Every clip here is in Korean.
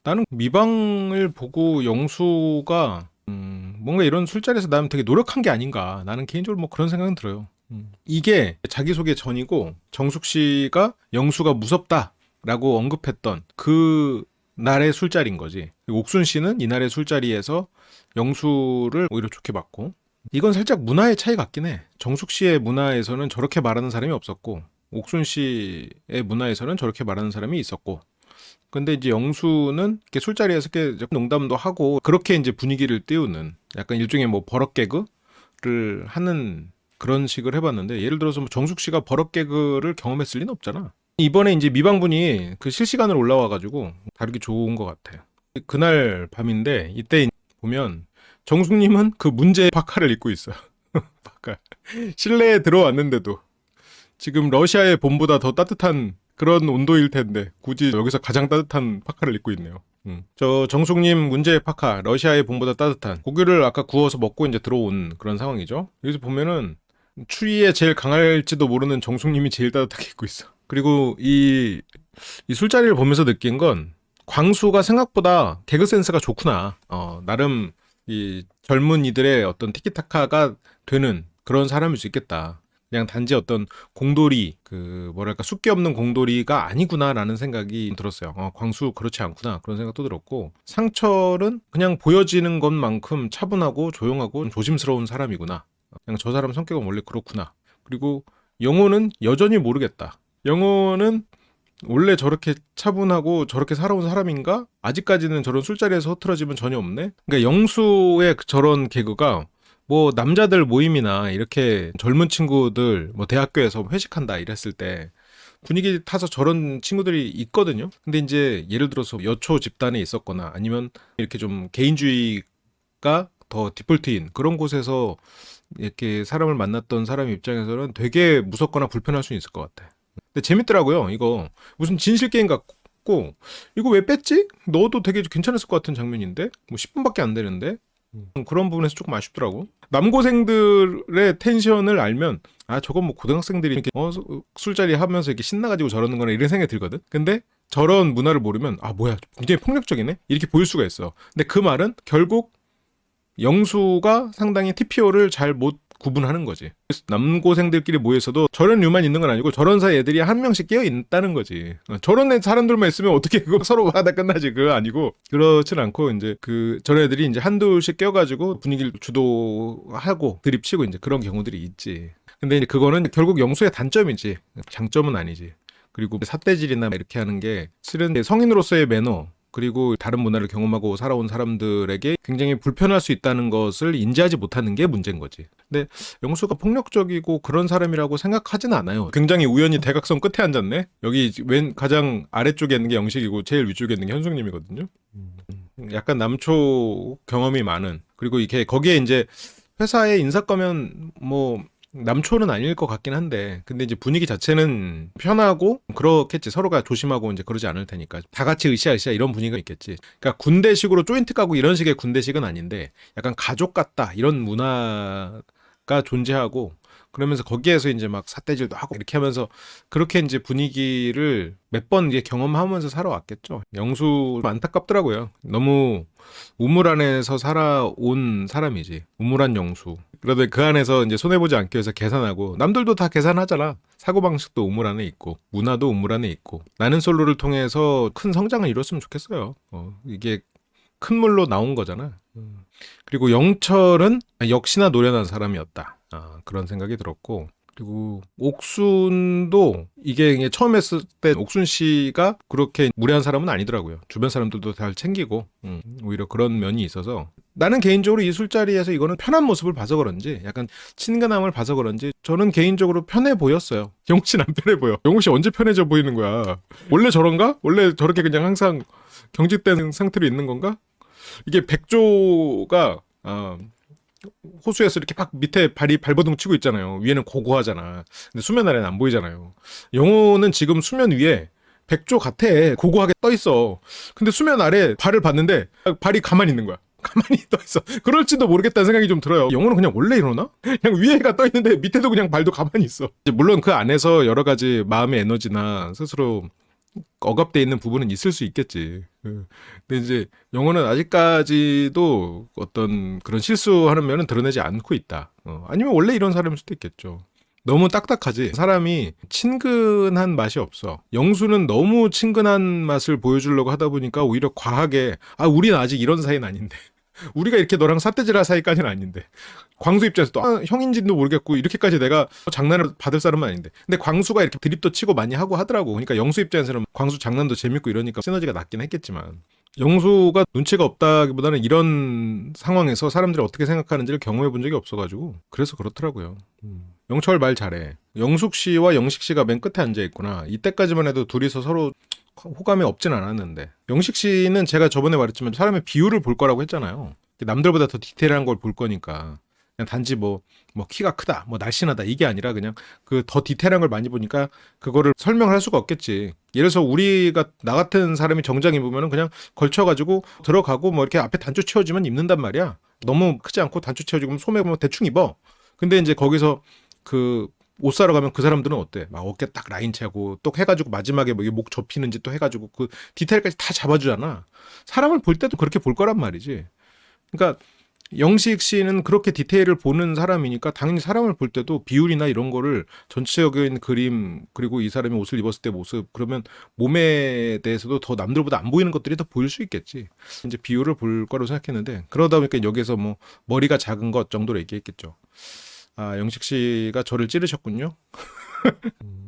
나는 미방을 보고 영수가 뭔가 이런 술자리에서 나는 되게 노력한 게 아닌가. 나는 개인적으로 뭐 그런 생각은 들어요. 이게 자기소개 전이고 정숙 씨가 영수가 무섭다라고 언급했던 그 날의 술자리인 거지. 옥순 씨는 이날의 술자리에서 영수를 오히려 좋게 봤고, 이건 살짝 문화의 차이 같긴 해. 정숙 씨의 문화에서는 저렇게 말하는 사람이 없었고, 옥순 씨의 문화에서는 저렇게 말하는 사람이 있었고, 근데 이제 영수는 이렇게 술자리에서 이렇게 농담도 하고 그렇게 이제 분위기를 띄우는 약간 일종의 뭐 버럭 개그를 하는 그런 식을 해봤는데, 예를 들어서 뭐 정숙 씨가 버럭 개그를 경험했을 리는 없잖아. 이번에 이제 미방분이 그 실시간으로 올라와가지고 다르게 좋은 것 같아요. 그날 밤인데 이때 보면 정숙님은 그 문제의 파카를 입고 있어요. 파카. 실내에 들어왔는데도 지금 러시아의 봄보다 더 따뜻한 그런 온도일 텐데 굳이 여기서 가장 따뜻한 파카를 입고 있네요. 저 정숙님 문제의 파카, 러시아의 봄보다 따뜻한 고기를 아까 구워서 먹고 이제 들어온 그런 상황이죠. 여기서 보면은 추위에 제일 강할지도 모르는 정숙님이 제일 따뜻하게 입고 있어. 그리고 이 술자리를 보면서 느낀 건 광수가 생각보다 개그 센스가 좋구나. 나름 이 젊은이들의 어떤 티키타카가 되는 그런 사람일 수 있겠다. 그냥 단지 어떤 공돌이, 그 뭐랄까 숫기 없는 공돌이가 아니구나라는 생각이 들었어요. 광수 그렇지 않구나, 그런 생각도 들었고, 상철은 그냥 보여지는 것만큼 차분하고 조용하고 조심스러운 사람이구나. 그냥 저 사람 성격은 원래 그렇구나. 그리고 영호는 여전히 모르겠다. 영호는 원래 저렇게 차분하고 저렇게 살아온 사람인가? 아직까지는 저런 술자리에서 흐트러짐은 전혀 없네. 그러니까 영수의 저런 개그가 뭐 남자들 모임이나 이렇게 젊은 친구들 뭐 대학교에서 회식한다 이랬을 때 분위기 타서 저런 친구들이 있거든요. 근데 이제 예를 들어서 여초 집단에 있었거나 아니면 이렇게 좀 개인주의가 더 디폴트인 그런 곳에서 이렇게 사람을 만났던 사람 입장에서는 되게 무섭거나 불편할 수 있을 것 같아. 근데 재밌더라고요. 이거 무슨 진실 게임 같고, 이거 왜 뺐지? 넣어도 되게 괜찮았을 것 같은 장면인데 뭐 10분밖에 안 되는데. 그런 부분에서 조금 아쉽더라고. 남고생들의 텐션을 알면 저건 뭐 고등학생들이 이렇게 술자리 하면서 이렇게 신나가지고 저러는 거나 이런 생각이 들거든. 근데 저런 문화를 모르면 뭐야 굉장히 폭력적이네 이렇게 보일 수가 있어. 근데 그 말은 결국 영수가 상당히 TPO를 잘 못 구분하는 거지. 남고생들끼리 모여서도 저런 류만 있는 건 아니고 저런 사이 애들이 한 명씩 끼어 있다는 거지. 저런 사람들만 있으면 어떻게 그거 서로 하다 끝나지. 그거 아니고 그렇진 않고 이제 저런 애들이 이제 한둘씩 껴가지고 분위기를 주도하고 드립치고 이제 그런 경우들이 있지. 근데 이제 그거는 결국 영수의 단점이지 장점은 아니지. 그리고 삿대질이나 이렇게 하는 게 실은 성인으로서의 매너 그리고 다른 문화를 경험하고 살아온 사람들에게 굉장히 불편할 수 있다는 것을 인지하지 못하는 게 문제인 거지. 근데 영수가 폭력적이고 그런 사람이라고 생각하진 않아요. 굉장히 우연히 대각선 끝에 앉았네. 여기 왼 가장 아래쪽에 있는 게 영식이고 제일 위쪽에 있는 게 현숙님이거든요. 약간 남초 경험이 많은, 그리고 이게 거기에 이제 회사에 인사 가면 뭐 남초는 아닐 것 같긴 한데, 근데 이제 분위기 자체는 편하고 그렇겠지. 서로가 조심하고 이제 그러지 않을 테니까 다 같이 으쌰으쌰 이런 분위기가 있겠지. 그러니까 군대식으로 조인트 가고 이런 식의 군대식은 아닌데 약간 가족 같다 이런 문화가 존재하고, 그러면서 거기에서 이제 막 삿대질도 하고 이렇게 하면서 그렇게 이제 분위기를 몇 번 이제 경험하면서 살아왔겠죠. 영수 안타깝더라고요. 너무 우물 안에서 살아온 사람이지. 우물안 영수. 그러다 그 안에서 이제 손해보지 않기 위해서 계산하고, 남들도 다 계산하잖아. 사고방식도 우물 안에 있고 문화도 우물 안에 있고. 나는 솔로를 통해서 큰 성장을 이뤘으면 좋겠어요. 이게 큰 물로 나온 거잖아. 그리고 영철은 역시나 노련한 사람이었다. 그런 생각이 들었고, 그리고 옥순도 이게 처음 했을 때 옥순 씨가 그렇게 무례한 사람은 아니더라고요. 주변 사람들도 잘 챙기고, 오히려 그런 면이 있어서 나는 개인적으로 이 술자리에서 이거는 편한 모습을 봐서 그런지, 약간 친근함을 봐서 그런지 저는 개인적으로 편해 보였어요. 영우 씨는 안 편해 보여. 영우 씨 언제 편해져 보이는 거야? 원래 저런가? 원래 저렇게 그냥 항상 경직된 상태로 있는 건가? 이게 백조가 호수에서 이렇게 막 밑에 발이 발버둥 치고 있잖아요. 위에는 고고하잖아. 근데 수면 아래는 안 보이잖아요. 영호는 지금 수면 위에 백조 같아. 고고하게 떠 있어. 근데 수면 아래 발을 봤는데 발이 가만히 있는 거야. 가만히 떠 있어. 그럴지도 모르겠다는 생각이 좀 들어요. 영호는 그냥 원래 이러나? 그냥 위에가 떠 있는데 밑에도 그냥 발도 가만히 있어. 물론 그 안에서 여러 가지 마음의 에너지나 스스로 억압돼 있는 부분은 있을 수 있겠지. 근데 이제 영호는 아직까지도 어떤 그런 실수하는 면은 드러내지 않고 있다. 아니면 원래 이런 사람일 수도 있겠죠. 너무 딱딱하지. 사람이 친근한 맛이 없어. 영수는 너무 친근한 맛을 보여주려고 하다 보니까 오히려 과하게 우리는 아직 이런 사이는 아닌데. 우리가 이렇게 너랑 삿대질할 사이까지는 아닌데. 광수 입장에서 또 형인지도 모르겠고 이렇게까지 내가 장난을 받을 사람은 아닌데. 근데 광수가 이렇게 드립도 치고 많이 하고 하더라고. 그러니까 영수 입장에서는 광수 장난도 재밌고 이러니까 시너지가 낮긴 했겠지만. 영수가 눈치가 없다기보다는 이런 상황에서 사람들이 어떻게 생각하는지를 경험해 본 적이 없어가지고 그래서 그렇더라고요. 영철 말 잘해. 영숙 씨와 영식 씨가 맨 끝에 앉아 있구나. 이때까지만 해도 둘이서 서로 호감이 없진 않았는데 영식 씨는 제가 저번에 말했지만 사람의 비율을 볼 거라고 했잖아요. 남들보다 더 디테일한 걸 볼 거니까 그냥 단지 뭐 키가 크다, 뭐 날씬하다 이게 아니라 그냥 그 더 디테일한 걸 많이 보니까 그거를 설명을 할 수가 없겠지. 예를 들어서 우리가 나 같은 사람이 정장 입으면은 그냥 걸쳐가지고 들어가고 뭐 이렇게 앞에 단추 채워주면 입는단 말이야. 너무 크지 않고 단추 채워주고 소매 보면 대충 입어. 근데 이제 거기서 그 옷 사러 가면 그 사람들은 어때? 막 어깨 딱 라인 채고 또 해가지고 마지막에 뭐 목 접히는지 또 해가지고 그 디테일까지 다 잡아주잖아. 사람을 볼 때도 그렇게 볼 거란 말이지. 그러니까 영식 씨는 그렇게 디테일을 보는 사람이니까 당연히 사람을 볼 때도 비율이나 이런 거를 전체적인 그림 그리고 이 사람이 옷을 입었을 때 모습 그러면 몸에 대해서도 더 남들보다 안 보이는 것들이 더 보일 수 있겠지. 이제 비율을 볼 거라고 생각했는데 그러다 보니까 여기서 뭐 머리가 작은 것 정도로 얘기했겠죠. 영식 씨가 저를 찌르셨군요.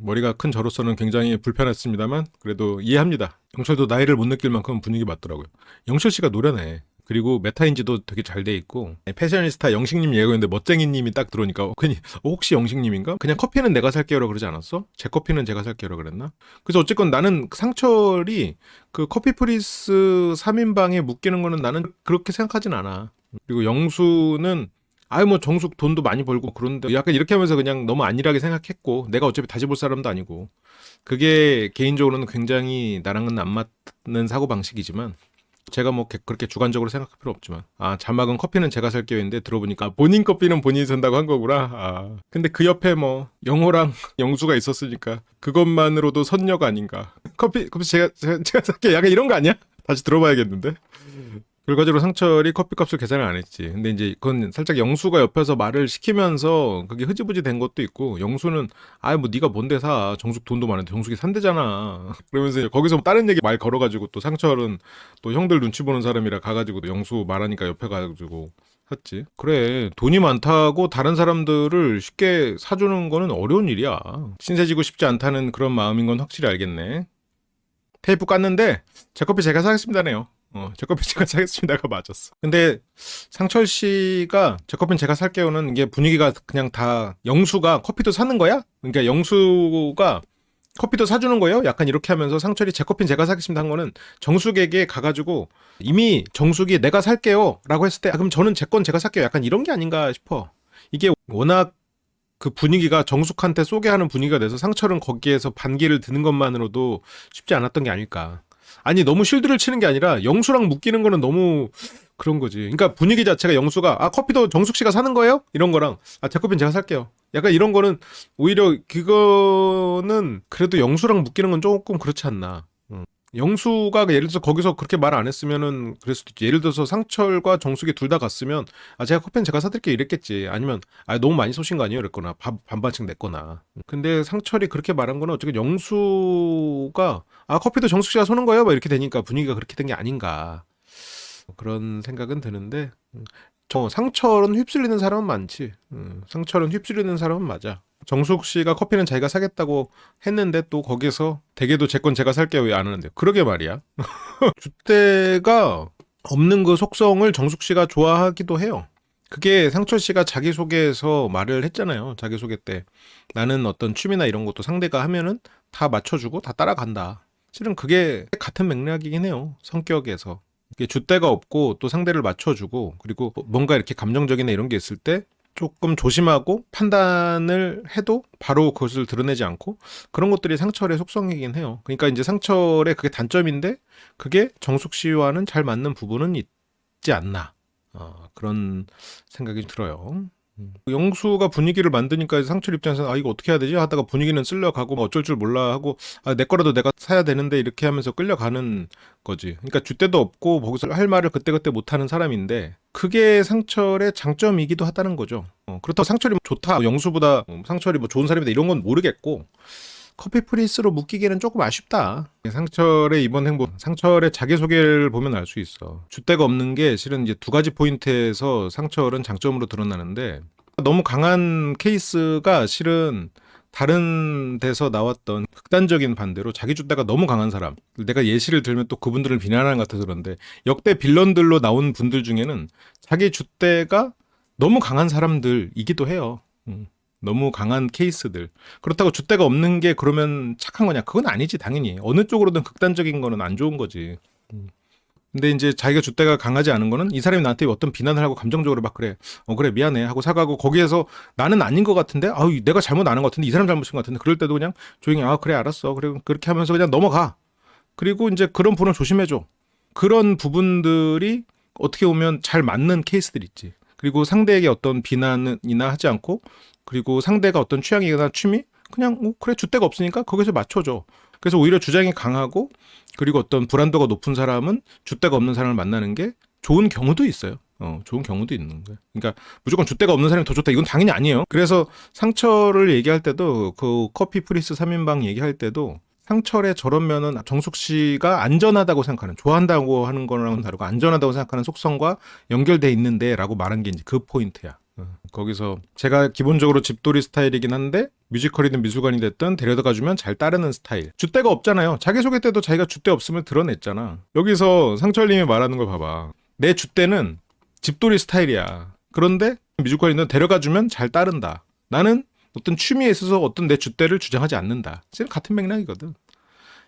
머리가 큰 저로서는 굉장히 불편했습니다만 그래도 이해합니다. 영철도 나이를 못 느낄 만큼 분위기 맞더라고요. 영철 씨가 노련해. 그리고 메타인지도 되게 잘 돼 있고 패셔니스타 영식님 얘기했는데 멋쟁이님이 딱 들어오니까 괜히 혹시 영식님인가? 그냥 커피는 내가 살게요라고 그러지 않았어? 제 커피는 제가 살게요라고 그랬나? 그래서 어쨌건 나는 상철이 그 커피 프리스 3인방에 묶이는 거는 나는 그렇게 생각하진 않아. 그리고 영수는 뭐 정숙 돈도 많이 벌고 그런데 약간 이렇게 하면서 그냥 너무 안일하게 생각했고 내가 어차피 다시 볼 사람도 아니고 그게 개인적으로는 굉장히 나랑은 안 맞는 사고방식이지만 제가 뭐 그렇게 주관적으로 생각할 필요 없지만 자막은 커피는 제가 살게요 했는데 들어보니까 본인 커피는 본인이 산다고 한 거구나. 근데 그 옆에 뭐 영호랑 영수가 있었으니까 그것만으로도 선녀가 아닌가. 커피 제가 살게요 약간 이런 거 아니야? 다시 들어봐야겠는데. 결과적으로 상철이 커피값을 계산을 안 했지. 근데 이제 그건 살짝 영수가 옆에서 말을 시키면서 그게 흐지부지 된 것도 있고 영수는 뭐 네가 뭔데 사. 정숙 돈도 많은데 정숙이 산대잖아. 그러면서 이제 거기서 다른 얘기 말 걸어가지고 또 상철은 또 형들 눈치 보는 사람이라 가가지고 영수 말하니까 옆에 가가지고 했지. 그래 돈이 많다고 다른 사람들을 쉽게 사주는 거는 어려운 일이야. 신세지고 싶지 않다는 그런 마음인 건 확실히 알겠네. 테이프 깠는데 제 커피 제가 사겠습니다네요. 제 커피 제가 사겠습니다가 맞았어. 근데 상철 씨가 제 커피는 제가 살게요는 이게 분위기가 그냥 다 영수가 커피도 사는 거야? 그러니까 영수가 커피도 사주는 거예요? 약간 이렇게 하면서 상철이 제 커피는 제가 사겠습니다 한 거는 정숙에게 가가지고 이미 정숙이 내가 살게요 라고 했을 때 그럼 저는 제 건 제가 살게요 약간 이런 게 아닌가 싶어. 이게 워낙 그 분위기가 정숙한테 쏘게 하는 분위기가 돼서 상철은 거기에서 반기를 드는 것만으로도 쉽지 않았던 게 아닐까. 아니 너무 쉴드를 치는 게 아니라 영수랑 묶이는 거는 너무 그런 거지. 그러니까 분위기 자체가 영수가 커피도 정숙 씨가 사는 거예요? 이런 거랑 제 커피는 제가 살게요. 약간 이런 거는 오히려 그거는 그래도 영수랑 묶이는 건 조금 그렇지 않나. 영수가 예를 들어서 거기서 그렇게 말 안 했으면은 그럴 수도 있지. 예를 들어서 상철과 정숙이 둘 다 갔으면 제가 커피는 제가 사드릴게요 이랬겠지. 아니면 너무 많이 쏘신 거 아니에요 이랬거나 반반씩 냈거나. 근데 상철이 그렇게 말한 거는 어쨌든 영수가 커피도 정숙 씨가 쏘는 거예요 막 이렇게 되니까 분위기가 그렇게 된 게 아닌가 그런 생각은 드는데 상철은 휩쓸리는 사람은 많지. 상철은 휩쓸리는 사람은 맞아. 정숙 씨가 커피는 자기가 사겠다고 했는데 또 거기서 대개도 제 건 제가 살게요 왜 안 하는데 그러게 말이야. 줏대가 없는 그 속성을 정숙 씨가 좋아하기도 해요. 그게 상철 씨가 자기소개에서 말을 했잖아요. 자기소개 때 나는 어떤 취미나 이런 것도 상대가 하면은 다 맞춰주고 다 따라간다. 실은 그게 같은 맥락이긴 해요. 성격에서 이게 줏대가 없고 또 상대를 맞춰주고 그리고 뭔가 이렇게 감정적이나 이런 게 있을 때 조금 조심하고 판단을 해도 바로 그것을 드러내지 않고 그런 것들이 상철의 속성이긴 해요. 그러니까 이제 상철의 그게 단점인데 그게 정숙 씨와는 잘 맞는 부분은 있지 않나. 그런 생각이 들어요. 영수가 분위기를 만드니까 상철 입장에서는 아 이거 어떻게 해야 되지 하다가 분위기는 쓸려가고 뭐 어쩔 줄 몰라 하고 아 내 거라도 내가 사야 되는데 이렇게 하면서 끌려가는 거지. 그러니까 줏대도 없고 거기서 할 말을 그때그때 못하는 사람인데 그게 상철의 장점이기도 하다는 거죠. 그렇다고 상철이 뭐 좋다 영수보다 상철이 뭐 좋은 사람이다 이런 건 모르겠고 커피 프린스로 묶이기는 조금 아쉽다. 상철의 이번 행보, 상철의 자기소개를 보면 알 수 있어. 줏대가 없는 게 실은 이제 두 가지 포인트에서 상철은 장점으로 드러나는데 너무 강한 케이스가 실은 다른 데서 나왔던 극단적인 반대로 자기 줏대가 너무 강한 사람. 내가 예시를 들면 또 그분들을 비난하는 것 같아서 그런데 역대 빌런들로 나온 분들 중에는 자기 줏대가 너무 강한 사람들이기도 해요. 너무 강한 케이스들. 그렇다고 줏대가 없는 게 그러면 착한 거냐? 그건 아니지 당연히. 어느 쪽으로든 극단적인 거는 안 좋은 거지. 근데 이제 자기가 줏대가 강하지 않은 거는 이 사람이 나한테 어떤 비난을 하고 감정적으로 막 그래. 그래 미안해 하고 사과하고 거기에서 나는 아닌 것 같은데 내가 잘못 아는 것 같은데 이 사람 잘못인 것 같은데 그럴 때도 그냥 조용히 그래 알았어. 그래 그렇게 하면서 그냥 넘어가. 그리고 이제 그런 분을 조심해줘. 그런 부분들이 어떻게 보면 잘 맞는 케이스들 있지. 그리고 상대에게 어떤 비난이나 하지 않고 그리고 상대가 어떤 취향이거나 취미 그냥 그래 줏대가 없으니까 거기서 맞춰줘. 그래서 오히려 주장이 강하고 그리고 어떤 불안도가 높은 사람은 줏대가 없는 사람을 만나는 게 좋은 경우도 있어요. 좋은 경우도 있는 거예요. 그러니까 무조건 줏대가 없는 사람이 더 좋다 이건 당연히 아니에요. 그래서 상철을 얘기할 때도 그 커피 프리스 3인방 얘기할 때도 상철의 저런 면은 정숙 씨가 안전하다고 생각하는 좋아한다고 하는 거랑은 다르고 안전하다고 생각하는 속성과 연결돼 있는데 라고 말한 게 이제 그 포인트야. 거기서 제가 기본적으로 집돌이 스타일이긴 한데 뮤지컬이든 미술관이 됐든 데려다 주면 잘 따르는 스타일. 줏대가 없잖아요. 자기소개 때도 자기가 줏대 없음을 드러냈잖아. 여기서 상철님이 말하는 걸 봐봐. 내 줏대는 집돌이 스타일이야. 그런데 뮤지컬이든 데려가 주면 잘 따른다. 나는 어떤 취미에 있어서 어떤 내 줏대를 주장하지 않는다. 지금 같은 맥락이거든.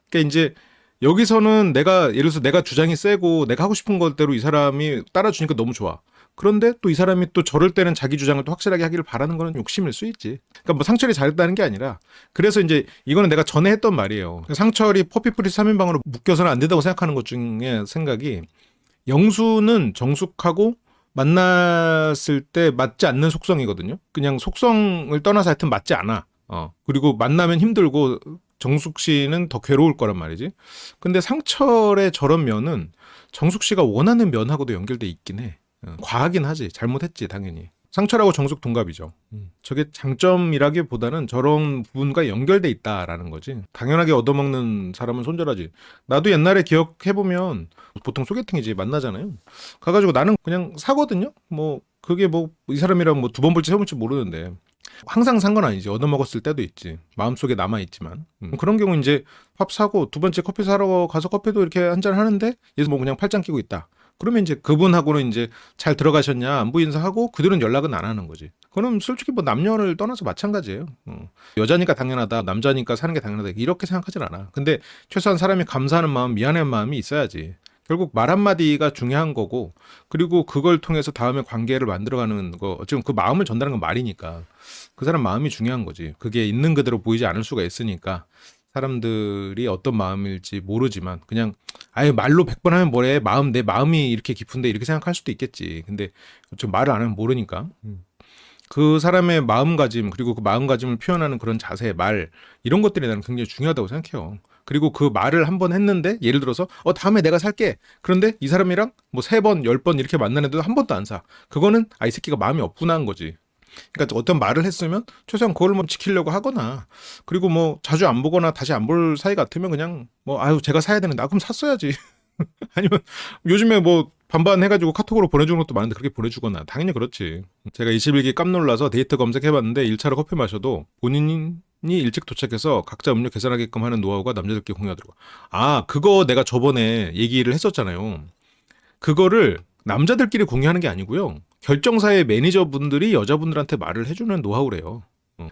그러니까 이제 여기서는 예를 들어서 내가 주장이 세고 내가 하고 싶은 것대로 이 사람이 따라주니까 너무 좋아. 그런데 또 이 사람이 또 저럴 때는 자기 주장을 또 확실하게 하기를 바라는 거는 욕심일 수 있지. 그러니까 뭐 상철이 잘했다는 게 아니라 그래서 이제 이거는 내가 전에 했던 말이에요. 상철이 퍼피프리스 3인방으로 묶여서는 안 된다고 생각하는 것 중에 생각이 영수는 정숙하고 만났을 때 맞지 않는 속성이거든요. 그냥 속성을 떠나서 하여튼 맞지 않아. 그리고 만나면 힘들고 정숙 씨는 더 괴로울 거란 말이지. 근데 상철의 저런 면은 정숙 씨가 원하는 면하고도 연결돼 있긴 해. 과하긴 하지. 잘못했지 당연히. 상철하고 정숙 동갑이죠. 저게 장점이라기보다는 저런 부분과 연결돼 있다라는 거지. 당연하게 얻어먹는 사람은 손절하지. 나도 옛날에 기억해보면 보통 소개팅이지 만나잖아요. 가가지고 나는 그냥 사거든요. 뭐 그게 뭐 이 사람이랑 뭐 두 번 볼지 세 번 볼지 모르는데 항상 산 건 아니지. 얻어먹었을 때도 있지. 마음속에 남아있지만. 그런 경우 이제 밥 사고 두 번째 커피 사러 가서 커피도 이렇게 한잔 하는데 얘서 뭐 그냥 팔짱 끼고 있다. 그러면 이제 그분하고는 이제 잘 들어가셨냐 안부 인사하고 그들은 연락은 안 하는 거지. 그럼 솔직히 뭐 남녀를 떠나서 마찬가지예요. 여자니까 당연하다 남자니까 사는 게 당연하다 이렇게 생각하진 않아. 근데 최소한 사람이 감사하는 마음 미안한 마음이 있어야지. 결국 말 한마디가 중요한 거고 그리고 그걸 통해서 다음에 관계를 만들어가는 거 지금 그 마음을 전달하는 건 말이니까 그 사람 마음이 중요한 거지. 그게 있는 그대로 보이지 않을 수가 있으니까 사람들이 어떤 마음일지 모르지만 그냥 아예 말로 100번 하면 뭐래 내 마음이 이렇게 깊은데 이렇게 생각할 수도 있겠지. 근데 좀 말을 안 하면 모르니까 그 사람의 마음가짐 그리고 그 마음가짐을 표현하는 그런 자세 말 이런 것들이 나는 굉장히 중요하다고 생각해요. 그리고 그 말을 한 번 했는데 예를 들어서 다음에 내가 살게. 그런데 이 사람이랑 뭐 3번 10번 이렇게 만나는데도 한 번도 안 사. 그거는 이 새끼가 마음이 없구나 한 거지. 그러니까 어떤 말을 했으면 최소한 그걸 뭐 지키려고 하거나 그리고 뭐 자주 안 보거나 다시 안 볼 사이 같으면 그냥 뭐 제가 사야 되는데 그럼 샀어야지. 아니면 요즘에 뭐 반반 해가지고 카톡으로 보내주는 것도 많은데 그렇게 보내주거나 당연히 그렇지. 제가 21기 깜놀라서 데이트 검색해봤는데 1차로 커피 마셔도 본인이 일찍 도착해서 각자 음료 계산하게끔 하는 노하우가 남자들끼리 공유하더라고. 그거 내가 저번에 얘기를 했었잖아요. 그거를 남자들끼리 공유하는 게 아니고요. 결정사의 매니저분들이 여자분들한테 말을 해주는 노하우래요.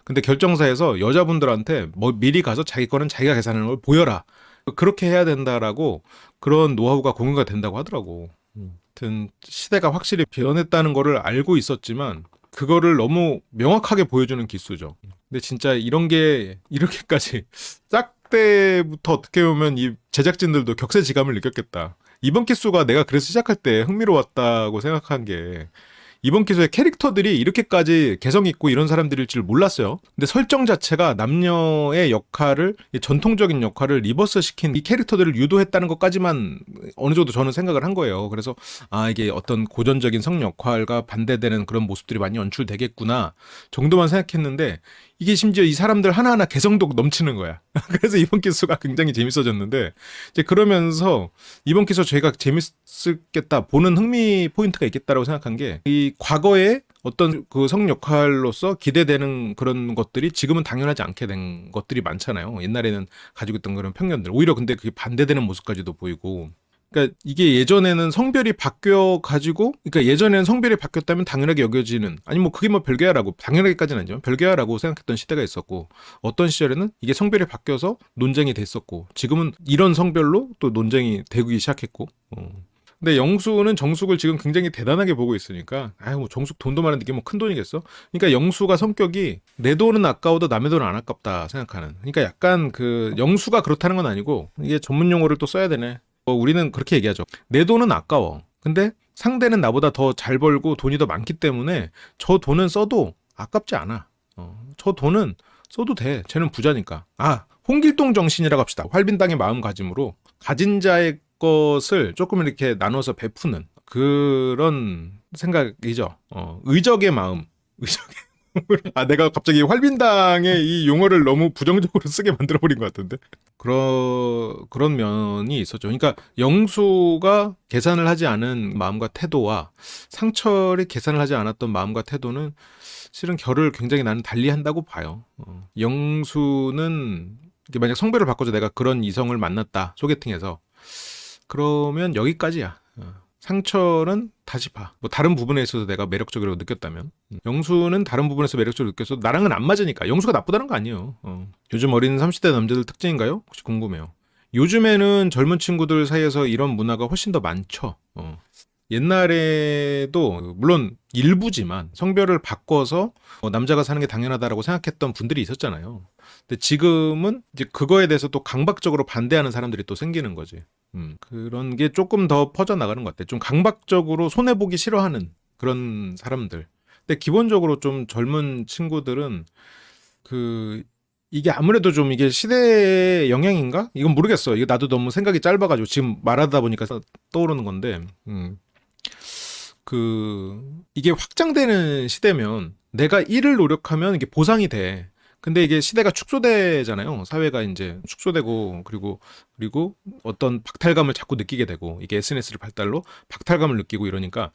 근데 결정사에서 여자분들한테 뭐 미리 가서 자기 거는 자기가 계산하는 걸 보여라. 그렇게 해야 된다라고 그런 노하우가 공유가 된다고 하더라고. 하여튼 시대가 확실히 변했다는 거를 알고 있었지만 그거를 너무 명확하게 보여주는 기수죠. 근데 진짜 이런 게 이렇게까지 짝 때부터 어떻게 보면 이 제작진들도 격세지감을 느꼈겠다. 이번 기수가 내가 그래서 시작할 때 흥미로웠다고 생각한 게 이번 기소의 캐릭터들이 이렇게까지 개성 있고 이런 사람들일 줄 몰랐어요. 근데 설정 자체가 남녀의 역할을, 전통적인 역할을 리버스 시킨 이 캐릭터들을 유도했다는 것까지만 어느 정도 저는 생각을 한 거예요. 그래서 이게 어떤 고전적인 성 역할과 반대되는 그런 모습들이 많이 연출되겠구나 정도만 생각했는데, 이게 심지어 이 사람들 하나하나 개성도 넘치는 거야. 그래서 이번 기수가 굉장히 재밌어졌는데, 이제 그러면서 이번 기수 제가 재밌겠다, 보는 흥미 포인트가 있겠다라고 생각한 게, 이 과거에 어떤 그 성 역할로서 기대되는 그런 것들이 지금은 당연하지 않게 된 것들이 많잖아요. 옛날에는 가지고 있던 그런 편견들. 오히려 근데 그게 반대되는 모습까지도 보이고. 그러니까 이게 예전에는 성별이 바뀌어 가지고, 그러니까 예전에는 성별이 바뀌었다면 당연하게 여겨지는, 아니 뭐 그게 뭐 별개야라고, 당연하게까지는 아니죠, 별개야라고 생각했던 시대가 있었고, 어떤 시절에는 이게 성별이 바뀌어서 논쟁이 됐었고, 지금은 이런 성별로 또 논쟁이 되기 시작했고. 근데 영수는 정숙을 지금 굉장히 대단하게 보고 있으니까, 뭐 정숙 돈도 많은데 이게 뭐 큰 돈이겠어? 그러니까 영수가 성격이 내 돈은 아까워도 남의 돈은 안 아깝다 생각하는. 그러니까 약간 그 영수가 그렇다는 건 아니고, 이게 전문 용어를 또 써야 되네. 우리는 그렇게 얘기하죠. 내 돈은 아까워. 근데 상대는 나보다 더 잘 벌고 돈이 더 많기 때문에 저 돈은 써도 아깝지 않아. 저 돈은 써도 돼. 쟤는 부자니까. 홍길동 정신이라고 합시다. 활빈당의 마음가짐으로 가진 자의 것을 조금 이렇게 나눠서 베푸는 그런 생각이죠. 의적의 마음. 의적의 내가 갑자기 활빈당의 이 용어를 너무 부정적으로 쓰게 만들어버린 것 같은데. 그런 면이 있었죠. 그러니까 영수가 계산을 하지 않은 마음과 태도와 상철이 계산을 하지 않았던 마음과 태도는 실은 결을 굉장히 나는 달리한다고 봐요. 영수는 만약 성별을 바꿔서 내가 그런 이성을 만났다, 소개팅에서, 그러면 여기까지야. 상철은 다시 봐. 뭐 다른 부분에 있어서 내가 매력적이라고 느꼈다면, 영수는 다른 부분에서 매력적으로 느꼈어도 나랑은 안 맞으니까. 영수가 나쁘다는 거 아니에요. 요즘 어린 30대 남자들 특징인가요? 혹시 궁금해요. 요즘에는 젊은 친구들 사이에서 이런 문화가 훨씬 더 많죠. 옛날에도 물론 일부지만 성별을 바꿔서 남자가 사는 게 당연하다라고 생각했던 분들이 있었잖아요. 근데 지금은 이제 그거에 대해서 또 강박적으로 반대하는 사람들이 또 생기는 거지. 그런 게 조금 더 퍼져나가는 것 같아. 좀 강박적으로 손해보기 싫어하는 그런 사람들. 근데 기본적으로 좀 젊은 친구들은 이게 아무래도 좀 이게 시대의 영향인가? 이건 모르겠어. 이거 나도 너무 생각이 짧아가지고 지금 말하다 보니까 떠오르는 건데, 이게 확장되는 시대면 내가 일을 노력하면 이게 보상이 돼. 근데 이게 시대가 축소되잖아요. 사회가 이제 축소되고, 그리고 어떤 박탈감을 자꾸 느끼게 되고, 이게 SNS를 발달로 박탈감을 느끼고 이러니까,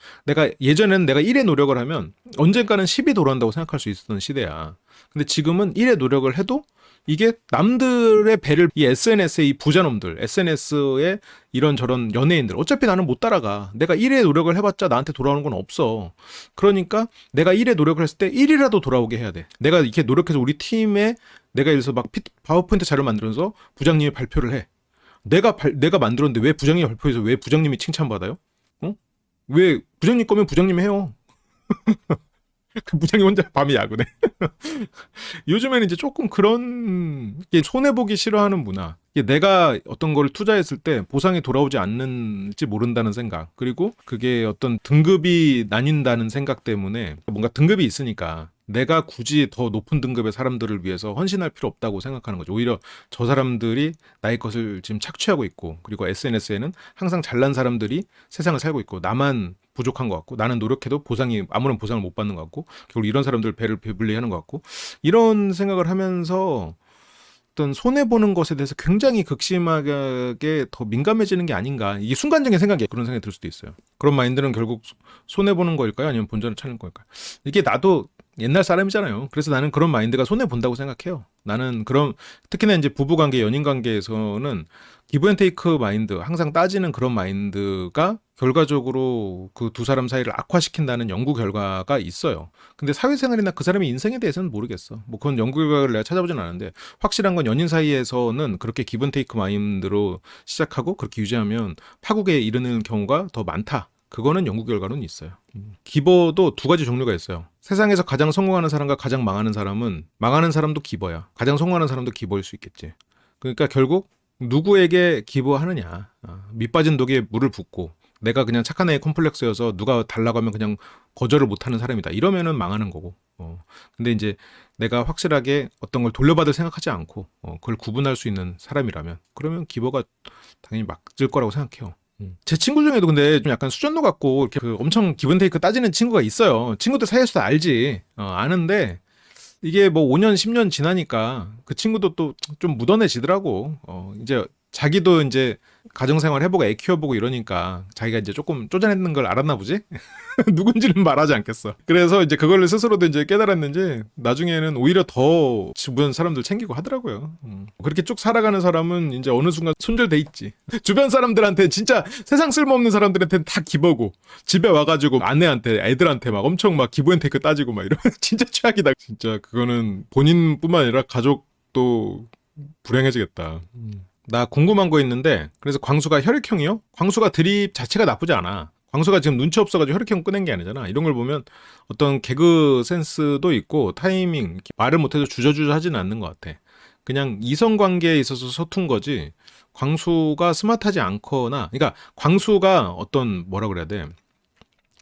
예전에는 내가 1의 노력을 하면 언젠가는 10이 돌아온다고 생각할 수 있었던 시대야. 근데 지금은 1의 노력을 해도 이게 남들의 배를, 이 SNS의 이 부자놈들, SNS의 이런저런 연예인들, 어차피 나는 못 따라가. 내가 1의 노력을 해봤자 나한테 돌아오는 건 없어. 그러니까 내가 1의 노력을 했을 때 1이라도 돌아오게 해야 돼. 내가 이렇게 노력해서 우리 팀에, 내가 예를 들어서 막 파워포인트 자료 만들어서 부장님이 발표를 해. 내가 만들었는데 왜 부장님이 발표해서 왜 부장님이 칭찬받아요? 왜 부장님 거면 부장님이 해요. 그 부장이 혼자 밤에 야근해. 요즘에는 이제 조금 그런 게 손해보기 싫어하는 문화. 이게 내가 어떤 걸 투자했을 때 보상이 돌아오지 않는지 모른다는 생각. 그리고 그게 어떤 등급이 나뉜다는 생각 때문에 뭔가 등급이 있으니까 내가 굳이 더 높은 등급의 사람들을 위해서 헌신할 필요 없다고 생각하는 거죠. 오히려 저 사람들이 나의 것을 지금 착취하고 있고, 그리고 SNS에는 항상 잘난 사람들이 세상을 살고 있고, 나만 부족한 것 같고, 나는 노력해도 아무런 보상을 못 받는 것 같고, 결국 이런 사람들 배를 배불리하는 것 같고, 이런 생각을 하면서 어떤 손해보는 것에 대해서 굉장히 극심하게 더 민감해지는 게 아닌가. 이게 순간적인 생각이에요. 그런 생각이 들 수도 있어요. 그런 마인드는 결국 손해보는 거일까요? 아니면 본전을 찾는 걸까요? 이게 나도 옛날 사람이잖아요. 그래서 나는 그런 마인드가 손해본다고 생각해요. 나는 특히나 이제 부부관계, 연인관계에서는 기브앤테이크 마인드, 항상 따지는 그런 마인드가 결과적으로 그 두 사람 사이를 악화시킨다는 연구 결과가 있어요. 근데 사회생활이나 그 사람의 인생에 대해서는 모르겠어. 뭐 그건 연구 결과를 내가 찾아보진 않았는데, 확실한 건 연인 사이에서는 그렇게 기브앤테이크 마인드로 시작하고 그렇게 유지하면 파국에 이르는 경우가 더 많다. 그거는 연구 결과로는 있어요. 기버도 두 가지 종류가 있어요. 세상에서 가장 성공하는 사람과 가장 망하는 사람은, 망하는 사람도 기버야. 가장 성공하는 사람도 기버일 수 있겠지. 그러니까 결국 누구에게 기버하느냐. 밑 빠진 독에 물을 붓고, 내가 그냥 착한 애의 콤플렉스여서 누가 달라고 하면 그냥 거절을 못하는 사람이다. 이러면은 망하는 거고. 근데 이제 내가 확실하게 어떤 걸 돌려받을 생각하지 않고 그걸 구분할 수 있는 사람이라면 그러면 기버가 당연히 맞을 거라고 생각해요. 제 친구 중에도 근데 좀 약간 수전노 같고 이렇게 그 엄청 기브앤테이크 따지는 친구가 있어요. 친구들 사이에서도 알지. 아는데 이게 뭐 5년, 10년 지나니까 그 친구도 또 좀 묻어내지더라고. 이제 자기도 이제 가정생활 해보고 애 키워보고 이러니까 자기가 이제 조금 쪼잔했는 걸 알았나 보지? 누군지는 말하지 않겠어. 그래서 이제 그걸 스스로도 이제 깨달았는지 나중에는 오히려 더 주변 사람들 챙기고 하더라고요. 그렇게 쭉 살아가는 사람은 이제 어느 순간 손절돼 있지. 주변 사람들한테 진짜 세상 쓸모없는 사람들한테는 다 기버고 집에 와가지고 아내한테 애들한테 막 엄청 막 기브앤테이크 따지고 막 이러면 진짜 최악이다. 진짜 그거는 본인뿐만 아니라 가족도 불행해지겠다. 나 궁금한 거 있는데 그래서 광수가 혈액형이요? 광수가 드립 자체가 나쁘지 않아. 광수가 지금 눈치 없어가지고 혈액형 꺼낸 게 아니잖아. 이런 걸 보면 어떤 개그 센스도 있고 타이밍, 말을 못해도 주저주저 하지는 않는 것 같아. 그냥 이성관계에 있어서 서툰 거지 광수가 스마트하지 않거나 그러니까 광수가 어떤 뭐라 그래야 돼?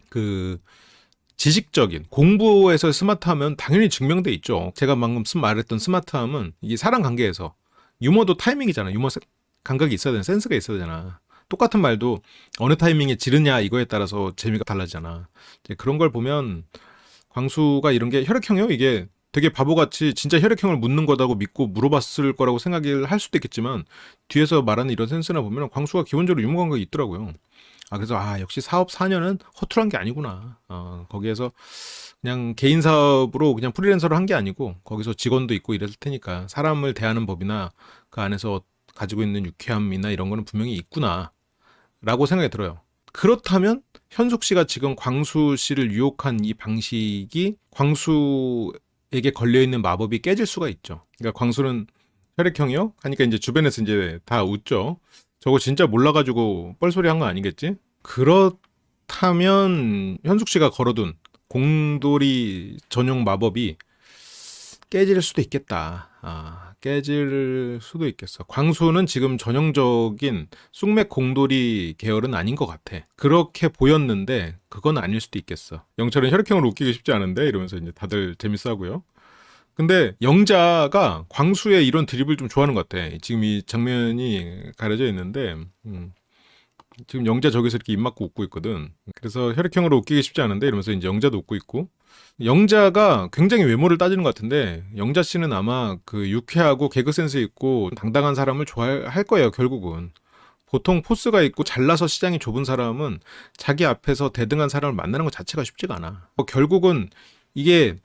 그 지식적인 공부에서 스마트하면 당연히 증명돼 있죠. 제가 방금 말했던 스마트함은 이게 사람 관계에서 유머도 타이밍이잖아. 유머 감각이 있어야 되는 센스가 있어야 되잖아. 똑같은 말도 어느 타이밍에 지르냐 이거에 따라서 재미가 달라지잖아. 이제 그런 걸 보면 광수가 이런 게 혈액형이요? 이게 되게 바보같이 진짜 혈액형을 묻는 거다고 믿고 물어봤을 거라고 생각을 할 수도 있겠지만 뒤에서 말하는 이런 센스나 보면 광수가 기본적으로 유머 감각이 있더라고요. 그래서 역시 사업 4년은 허투루한 게 아니구나. 거기에서 그냥 개인 사업으로 그냥 프리랜서로 한 게 아니고 거기서 직원도 있고 이랬을 테니까 사람을 대하는 법이나 그 안에서 가지고 있는 유쾌함이나 이런 거는 분명히 있구나 라고 생각이 들어요. 그렇다면 현숙 씨가 지금 광수 씨를 유혹한 이 방식이 광수에게 걸려있는 마법이 깨질 수가 있죠. 그러니까 광수는 혈액형이요? 하니까 이제 주변에서 이제 다 웃죠. 저거 진짜 몰라가지고 뻘소리 한 거 아니겠지? 그렇다면 현숙 씨가 걸어둔 공돌이 전용 마법이 깨질 수도 있겠다. 깨질 수도 있겠어. 광수는 지금 전형적인 쑥맥 공돌이 계열은 아닌 것 같아. 그렇게 보였는데 그건 아닐 수도 있겠어. 영철은 혈액형으로 웃기기 쉽지 않은데 이러면서 이제 다들 재밌어 하고요. 근데 영자가 광수의 이런 드립을 좀 좋아하는 것 같아. 지금 이 장면이 가려져 있는데 지금 영자 저기서 이렇게 입 막고 웃고 있거든. 그래서 혈액형으로 웃기기 쉽지 않은데 이러면서 이제 영자도 웃고 있고 영자가 굉장히 외모를 따지는 것 같은데 영자 씨는 아마 그 유쾌하고 개그 센스 있고 당당한 사람을 좋아할 거예요. 결국은 보통 포스가 있고 잘나서 시장이 좁은 사람은 자기 앞에서 대등한 사람을 만나는 것 자체가 쉽지가 않아. 결국은 이게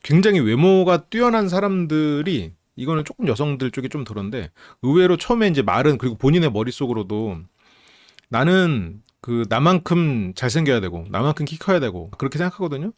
굉장히 외모가 뛰어난 사람들이 이거는 조금 여성들 쪽이 좀 그런데 의외로 처음에 이제 말은 그리고 본인의 머릿속으로도 나는 그 나만큼 잘생겨야 되고 나만큼 키 커야 되고 그렇게 생각하거든요.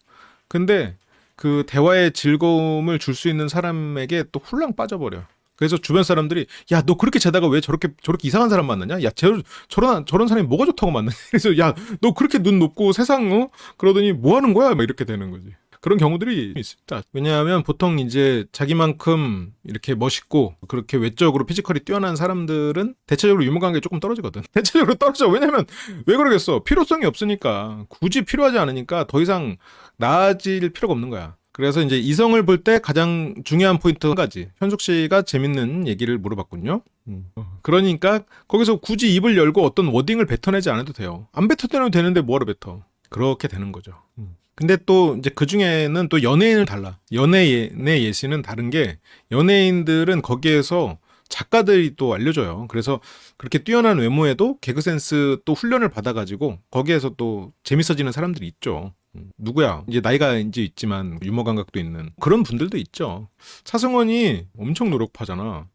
근데 그 대화의 즐거움을 줄 수 있는 사람에게 또 훌랑 빠져버려. 그래서 주변 사람들이 야 너 그렇게 재다가 왜 저렇게 이상한 사람 만나냐? 야 저런 사람이 뭐가 좋다고 만나냐? 그래서 야 너 그렇게 눈 높고 세상 그러더니 뭐 하는 거야? 막 이렇게 되는 거지. 그런 경우들이 있습니다. 왜냐하면 보통 이제 자기만큼 이렇게 멋있고 그렇게 외적으로 피지컬이 뛰어난 사람들은 대체적으로 유머관계가 조금 떨어지거든. 대체적으로 떨어져. 왜냐면 왜 그러겠어? 필요성이 없으니까. 굳이 필요하지 않으니까 더 이상 나아질 필요가 없는 거야. 그래서 이제 이성을 볼 때 가장 중요한 포인트 한 가지. 현숙 씨가 재밌는 얘기를 물어봤군요. 그러니까 거기서 굳이 입을 열고 어떤 워딩을 뱉어내지 않아도 돼요. 안 뱉어내면 되는데 뭐하러 뱉어? 그렇게 되는 거죠. 근데 또 이제 그 중에는 또 연예인을 달라. 연예인의 예시는 다른 게 연예인들은 거기에서 작가들이 또 알려줘요. 그래서 그렇게 뛰어난 외모에도 개그 센스 또 훈련을 받아가지고 거기에서 또 재밌어지는 사람들이 있죠. 누구야? 이제 나이가 이제 있지만 유머 감각도 있는 그런 분들도 있죠. 차승원이 엄청 노력파잖아.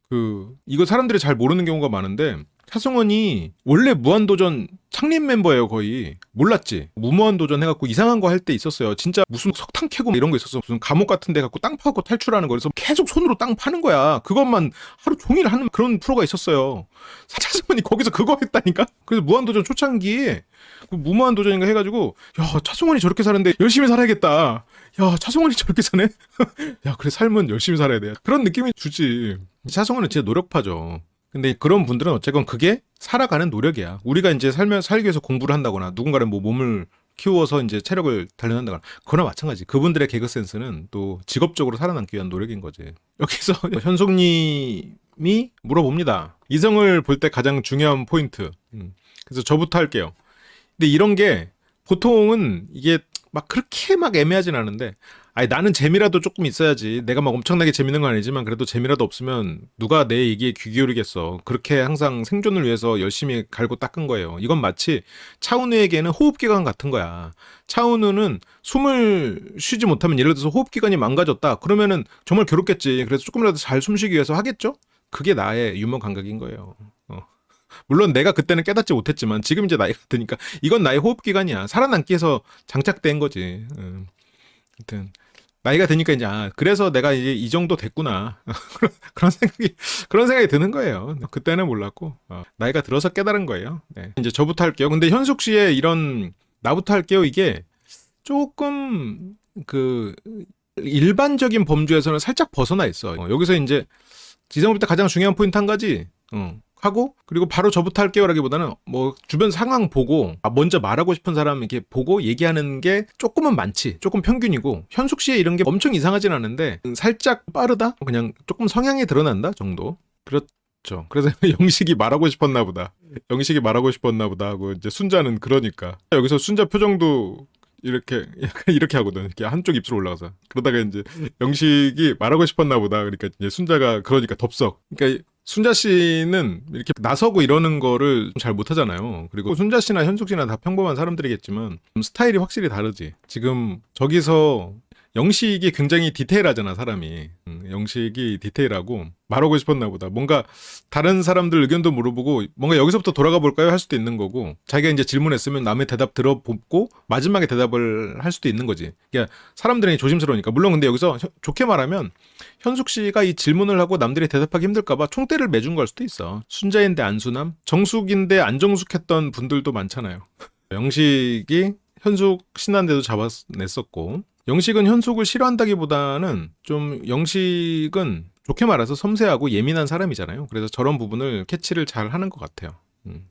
이거 사람들이 잘 모르는 경우가 많은데 차승원이 원래 무한도전 창립 멤버예요. 거의 몰랐지. 무모한도전 해갖고 이상한 거 할 때 있었어요. 진짜 무슨 석탄 캐고 이런 거 있었어. 무슨 감옥 같은 데 갖고 땅 파고 탈출하는 거. 그래서 계속 손으로 땅 파는 거야. 그것만 하루 종일 하는 그런 프로가 있었어요. 차승원이 거기서 그거 했다니까. 그래서 무한도전 초창기에 무모한도전인가 해가지고 야 차승원이 저렇게 사는데 열심히 살아야겠다. 야 차승원이 저렇게 사네. 야 그래 삶은 열심히 살아야 돼. 그런 느낌이 주지. 차승원은 진짜 노력파죠. 근데 그런 분들은 어쨌건 그게 살아가는 노력이야. 우리가 이제 살기 위해서 공부를 한다거나 누군가는 뭐 몸을 키워서 이제 체력을 단련한다거나 그거나 마찬가지. 그분들의 개그 센스는 또 직업적으로 살아남기 위한 노력인 거지. 여기서 현숙님이 물어봅니다. 이성을 볼 때 가장 중요한 포인트. 그래서 저부터 할게요. 근데 이런 게 보통은 이게 막 그렇게 막 애매하진 않은데, 아니 나는 재미라도 조금 있어야지. 내가 막 엄청나게 재밌는 건 아니지만 그래도 재미라도 없으면 누가 내 얘기에 귀 기울이겠어. 그렇게 항상 생존을 위해서 열심히 갈고 닦은 거예요. 이건 마치 차은우에게는 호흡기관 같은 거야. 차은우는 숨을 쉬지 못하면 예를 들어서 호흡기관이 망가졌다. 그러면은 정말 괴롭겠지. 그래서 조금이라도 잘 숨쉬기 위해서 하겠죠? 그게 나의 유머 감각인 거예요. 물론 내가 그때는 깨닫지 못했지만 지금 이제 나이가 드니까 이건 나의 호흡기관이야. 살아남기 위해서 장착된 거지. 하여튼 나이가 드니까 이제 그래서 내가 이제 이 정도 됐구나. 그런 생각이 드는 거예요. 그때는 몰랐고 나이가 들어서 깨달은 거예요. 네. 이제 저부터 할게요. 근데 현숙 씨의 이런 나부터 할게요. 이게 조금 그 일반적인 범주에서는 살짝 벗어나 있어. 여기서 이제 지성볼 때 가장 중요한 포인트 한 가지 하고, 그리고 바로 저부터 할게요라기보다는 뭐 주변 상황 보고 먼저 말하고 싶은 사람 이렇게 보고 얘기하는 게 조금은 많지. 조금 평균이고, 현숙 씨의 이런 게 엄청 이상하진 않은데 살짝 빠르다? 그냥 조금 성향이 드러난다 정도. 그렇죠. 그래서 영식이 말하고 싶었나 보다. 영식이 말하고 싶었나 보다 하고, 이제 순자는 그러니까 여기서 순자 표정도 이렇게 약간 이렇게 하거든. 이렇게 한쪽 입술 올라가서. 그러다가 이제 영식이 말하고 싶었나 보다. 그러니까 이제 순자가 그러니까 덥석. 그러니까 순자 씨는 이렇게 나서고 이러는 거를 잘 못하잖아요. 그리고 순자 씨나 현숙 씨나 다 평범한 사람들이겠지만 스타일이 확실히 다르지. 지금 저기서 영식이 굉장히 디테일하잖아, 사람이. 영식이 디테일하고 말하고 싶었나 보다. 뭔가 다른 사람들 의견도 물어보고 뭔가 여기서부터 돌아가 볼까요? 할 수도 있는 거고, 자기가 이제 질문했으면 남의 대답 들어보고 마지막에 대답을 할 수도 있는 거지. 그러니까 사람들이 조심스러우니까. 물론 근데 여기서 좋게 말하면 현숙 씨가 이 질문을 하고 남들이 대답하기 힘들까봐 총대를 매준 걸 수도 있어. 순자인데 안순함? 정숙인데 안정숙했던 분들도 많잖아요. 영식이 현숙 신난데도 잡아냈었고, 영식은 현숙을 싫어한다기보다는 좀 영식은 좋게 말해서 섬세하고 예민한 사람이잖아요. 그래서 저런 부분을 캐치를 잘 하는 것 같아요.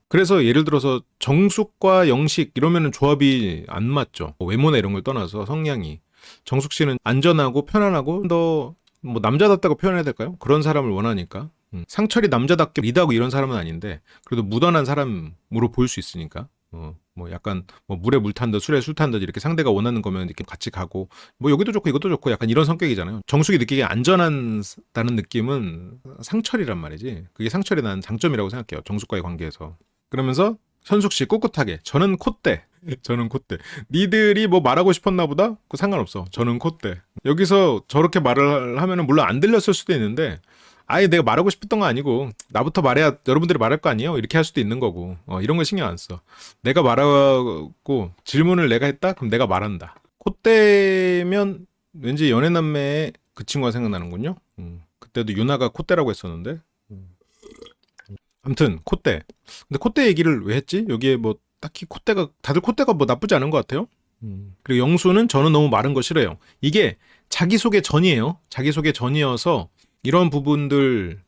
그래서 예를 들어서 정숙과 영식 이러면은 조합이 안 맞죠. 외모나 이런 걸 떠나서 성향이. 정숙 씨는 안전하고 편안하고 더 뭐 남자답다고 표현해야 될까요? 그런 사람을 원하니까. 상철이 남자답게 리드하고 이런 사람은 아닌데 그래도 무던한 사람으로 보일 수 있으니까. 뭐 약간 뭐 물에 물 탄듯 술에 술 탄듯 이렇게 상대가 원하는 거면 이렇게 같이 가고, 뭐 여기도 좋고 이것도 좋고 약간 이런 성격이잖아요. 정숙이 느끼기에 안전하다는 느낌은 상철이란 말이지. 그게 상철이 난 장점이라고 생각해요. 정숙과의 관계에서. 그러면서 현숙 씨 꿋꿋하게 저는 콧대. 니들이 뭐 말하고 싶었나 보다? 그 상관없어. 저는 콧대. 여기서 저렇게 말을 하면은 물론 안 들렸을 수도 있는데, 아예 내가 말하고 싶었던 거 아니고 나부터 말해야 여러분들이 말할 거 아니에요? 이렇게 할 수도 있는 거고, 이런 거 신경 안 써. 내가 말하고 질문을 내가 했다? 그럼 내가 말한다. 콧대면 왠지 연애남매의 그 친구가 생각나는군요. 그때도 유나가 콧대라고 했었는데. 아무튼 콧대. 근데 콧대 얘기를 왜 했지? 여기에 뭐 딱히 다들 콧대가 뭐 나쁘지 않은 것 같아요. 그리고 영수는 저는 너무 마른 거 싫어요. 이게 자기소개 전이에요. 자기소개 전이어서 이런 부분들이,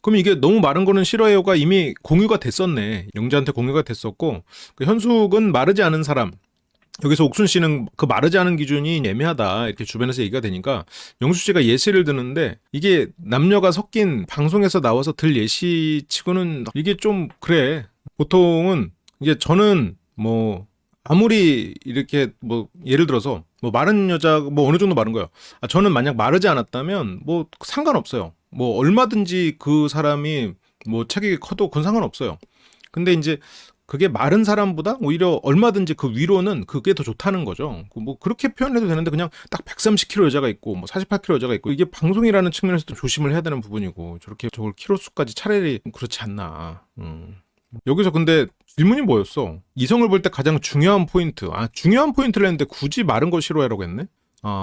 그럼 이게 너무 마른 거는 싫어요가 이미 공유가 됐었네. 영자한테 공유가 됐었고, 그 현숙은 마르지 않은 사람. 여기서 옥순 씨는 그 마르지 않은 기준이 애매하다 이렇게 주변에서 얘기가 되니까 영수 씨가 예시를 드는데, 이게 남녀가 섞인 방송에서 나와서 들 예시치고는 이게 좀 그래. 보통은 이게 저는 뭐 아무리 이렇게 뭐 예를 들어서 뭐 마른 여자 뭐 어느 정도 마른 거예요. 저는 만약 마르지 않았다면 뭐 상관없어요. 뭐 얼마든지 그 사람이 뭐 체격이 커도 그건 상관없어요. 근데 이제 그게 마른 사람보다 오히려 얼마든지 그 위로는 그게 더 좋다는 거죠. 뭐 그렇게 표현해도 되는데 그냥 딱 130kg 여자가 있고 뭐 48kg 여자가 있고, 이게 방송이라는 측면에서도 조심을 해야 되는 부분이고, 저렇게 저걸 키로 수까지 차라리 그렇지 않나. 여기서 근데 질문이 뭐였어? 이성을 볼 때 가장 중요한 포인트. 중요한 포인트를 했는데 굳이 마른 거 싫어해라고 했네?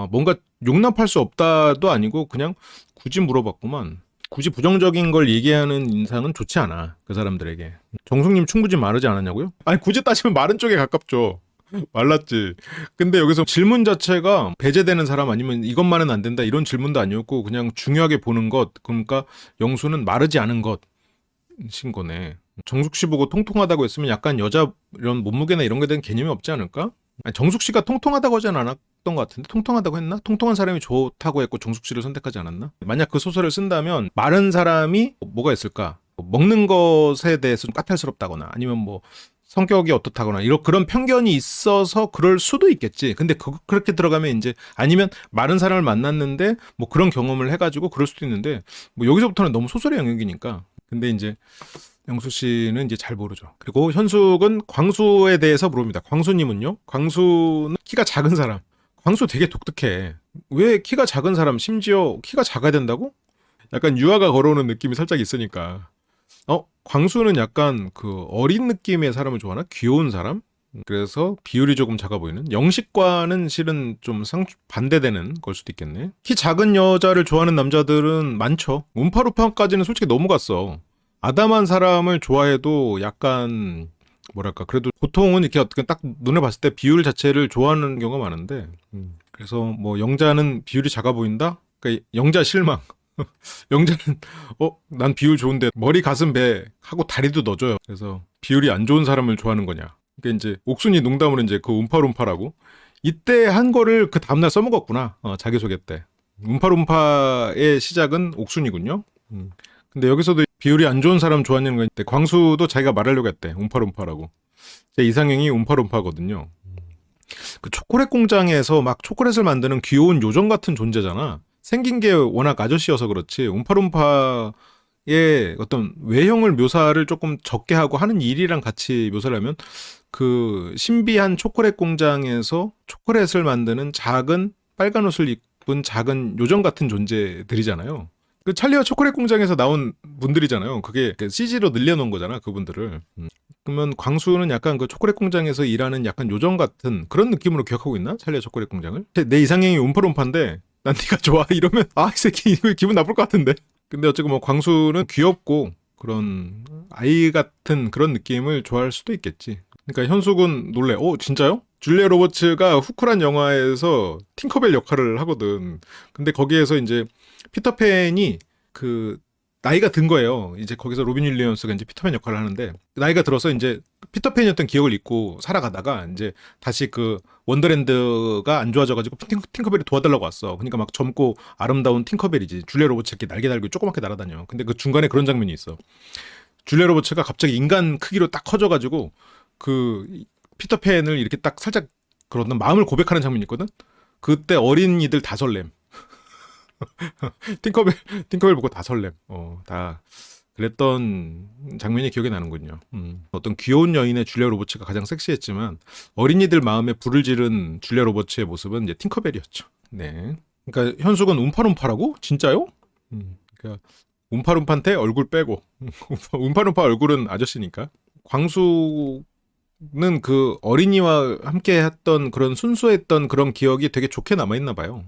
뭔가 용납할 수 없다도 아니고 그냥 굳이 물어봤구만. 굳이 부정적인 걸 얘기하는 인상은 좋지 않아, 그 사람들에게. 정숙님 충분히 마르지 않았냐고요? 아니 굳이 따지면 마른 쪽에 가깝죠. 말랐지. 근데 여기서 질문 자체가 배제되는 사람 아니면 이것만은 안 된다 이런 질문도 아니었고 그냥 중요하게 보는 것. 그러니까 영수는 마르지 않은 것인 거네. 정숙 씨 보고 통통하다고 했으면 약간 여자 이런 몸무게나 이런 거에 대한 개념이 없지 않을까? 아니, 정숙 씨가 통통하다고 하진 않았던 것 같은데 통통하다고 했나? 통통한 사람이 좋다고 했고 정숙 씨를 선택하지 않았나? 만약 그 소설을 쓴다면 마른 사람이 뭐가 있을까? 먹는 것에 대해서 좀 까탈스럽다거나 아니면 뭐 성격이 어떻다거나 이런 그런 편견이 있어서 그럴 수도 있겠지. 근데 그렇게 들어가면 이제 아니면 마른 사람을 만났는데 뭐 그런 경험을 해가지고 그럴 수도 있는데 뭐 여기서부터는 너무 소설의 영역이니까. 근데 이제 영수 씨는 이제 잘 모르죠. 그리고 현숙은 광수에 대해서 물어봅니다. 광수님은요? 광수는 키가 작은 사람. 광수 되게 독특해. 왜 키가 작은 사람 심지어 키가 작아야 된다고? 약간 유아가 걸어오는 느낌이 살짝 있으니까. 광수는 약간 그 어린 느낌의 사람을 좋아하나? 귀여운 사람? 그래서 비율이 조금 작아 보이는? 영식과는 실은 좀 반대되는 걸 수도 있겠네. 키 작은 여자를 좋아하는 남자들은 많죠. 움파루파까지는 솔직히 너무 갔어. 아담한 사람을 좋아해도 약간 뭐랄까 그래도 보통은 이렇게 어떻게 딱 눈에 봤을 때 비율 자체를 좋아하는 경우가 많은데 그래서 뭐 영자는 비율이 작아 보인다? 그러니까 영자 실망. 영자는 난 비율 좋은데 머리 가슴 배 하고 다리도 넣어줘요. 그래서 비율이 안 좋은 사람을 좋아하는 거냐. 그러니까 이제 옥순이 농담으로 이제 그 움파룸파라고 이때 한 거를 그 다음날 써먹었구나. 자기소개 때. 움파룸파의 시작은 옥순이군요. 근데 여기서도 비율이 안 좋은 사람 좋아하는 거 있대. 광수도 자기가 말하려고 했대. 움파룸파라고. 제 이상형이 움파룸파거든요. 그 초콜릿 공장에서 막 초콜릿을 만드는 귀여운 요정 같은 존재잖아. 생긴 게 워낙 아저씨여서 그렇지 움파룸파의 어떤 외형을 묘사를 조금 적게 하고 하는 일이랑 같이 묘사를 하면 그 신비한 초콜릿 공장에서 초콜릿을 만드는 작은 빨간 옷을 입은 작은 요정 같은 존재들이잖아요. 그 찰리와 초콜릿 공장에서 나온 분들이잖아요. 그게 CG로 늘려놓은 거잖아, 그분들을. 그러면 광수는 약간 그 초콜릿 공장에서 일하는 약간 요정 같은 그런 느낌으로 기억하고 있나? 찰리와 초콜릿 공장을? 내 이상형이 움파룸파인데 난 네가 좋아 이러면 이 새끼 기분 나쁠 것 같은데. 근데 어쨌든 뭐 광수는 귀엽고 그런 아이 같은 그런 느낌을 좋아할 수도 있겠지. 그러니까 현숙은 놀래. 진짜요? 줄리아 로버츠가 후크란 영화에서 팅커벨 역할을 하거든. 근데 거기에서 이제 피터팬이 그 나이가 든 거예요. 이제 거기서 로빈 윌리엄스가 이제 피터팬 역할을 하는데 나이가 들어서 이제 피터팬이었던 기억을 잊고 살아가다가 이제 다시 그 원더랜드가 안 좋아져가지고 팅커벨이 도와달라고 왔어. 그러니까 막 젊고 아름다운 팅커벨이지. 줄리아 로버츠 이렇게 날개 달고 조그맣게 날아다녀. 근데 그 중간에 그런 장면이 있어. 줄리아 로버츠가 갑자기 인간 크기로 딱 커져가지고 그 피터팬을 이렇게 딱 살짝 그런 마음을 고백하는 장면이 있거든. 그때 어린이들 다 설렘. 팅커벨 보고 다 설렘. 다 그랬던 장면이 기억이 나는군요. 어떤 귀여운 여인의 줄리아 로버츠가 가장 섹시했지만 어린이들 마음에 불을 지른 줄리아 로버츠의 모습은 이제 팅커벨이었죠. 네. 그러니까 현숙은 움파룸파라고? 진짜요? 그러니까 움파룸파한테 얼굴 빼고 움파룸파 얼굴은 아저씨니까. 광수는 그 어린이와 함께 했던 그런 순수했던 그런 기억이 되게 좋게 남아있나 봐요.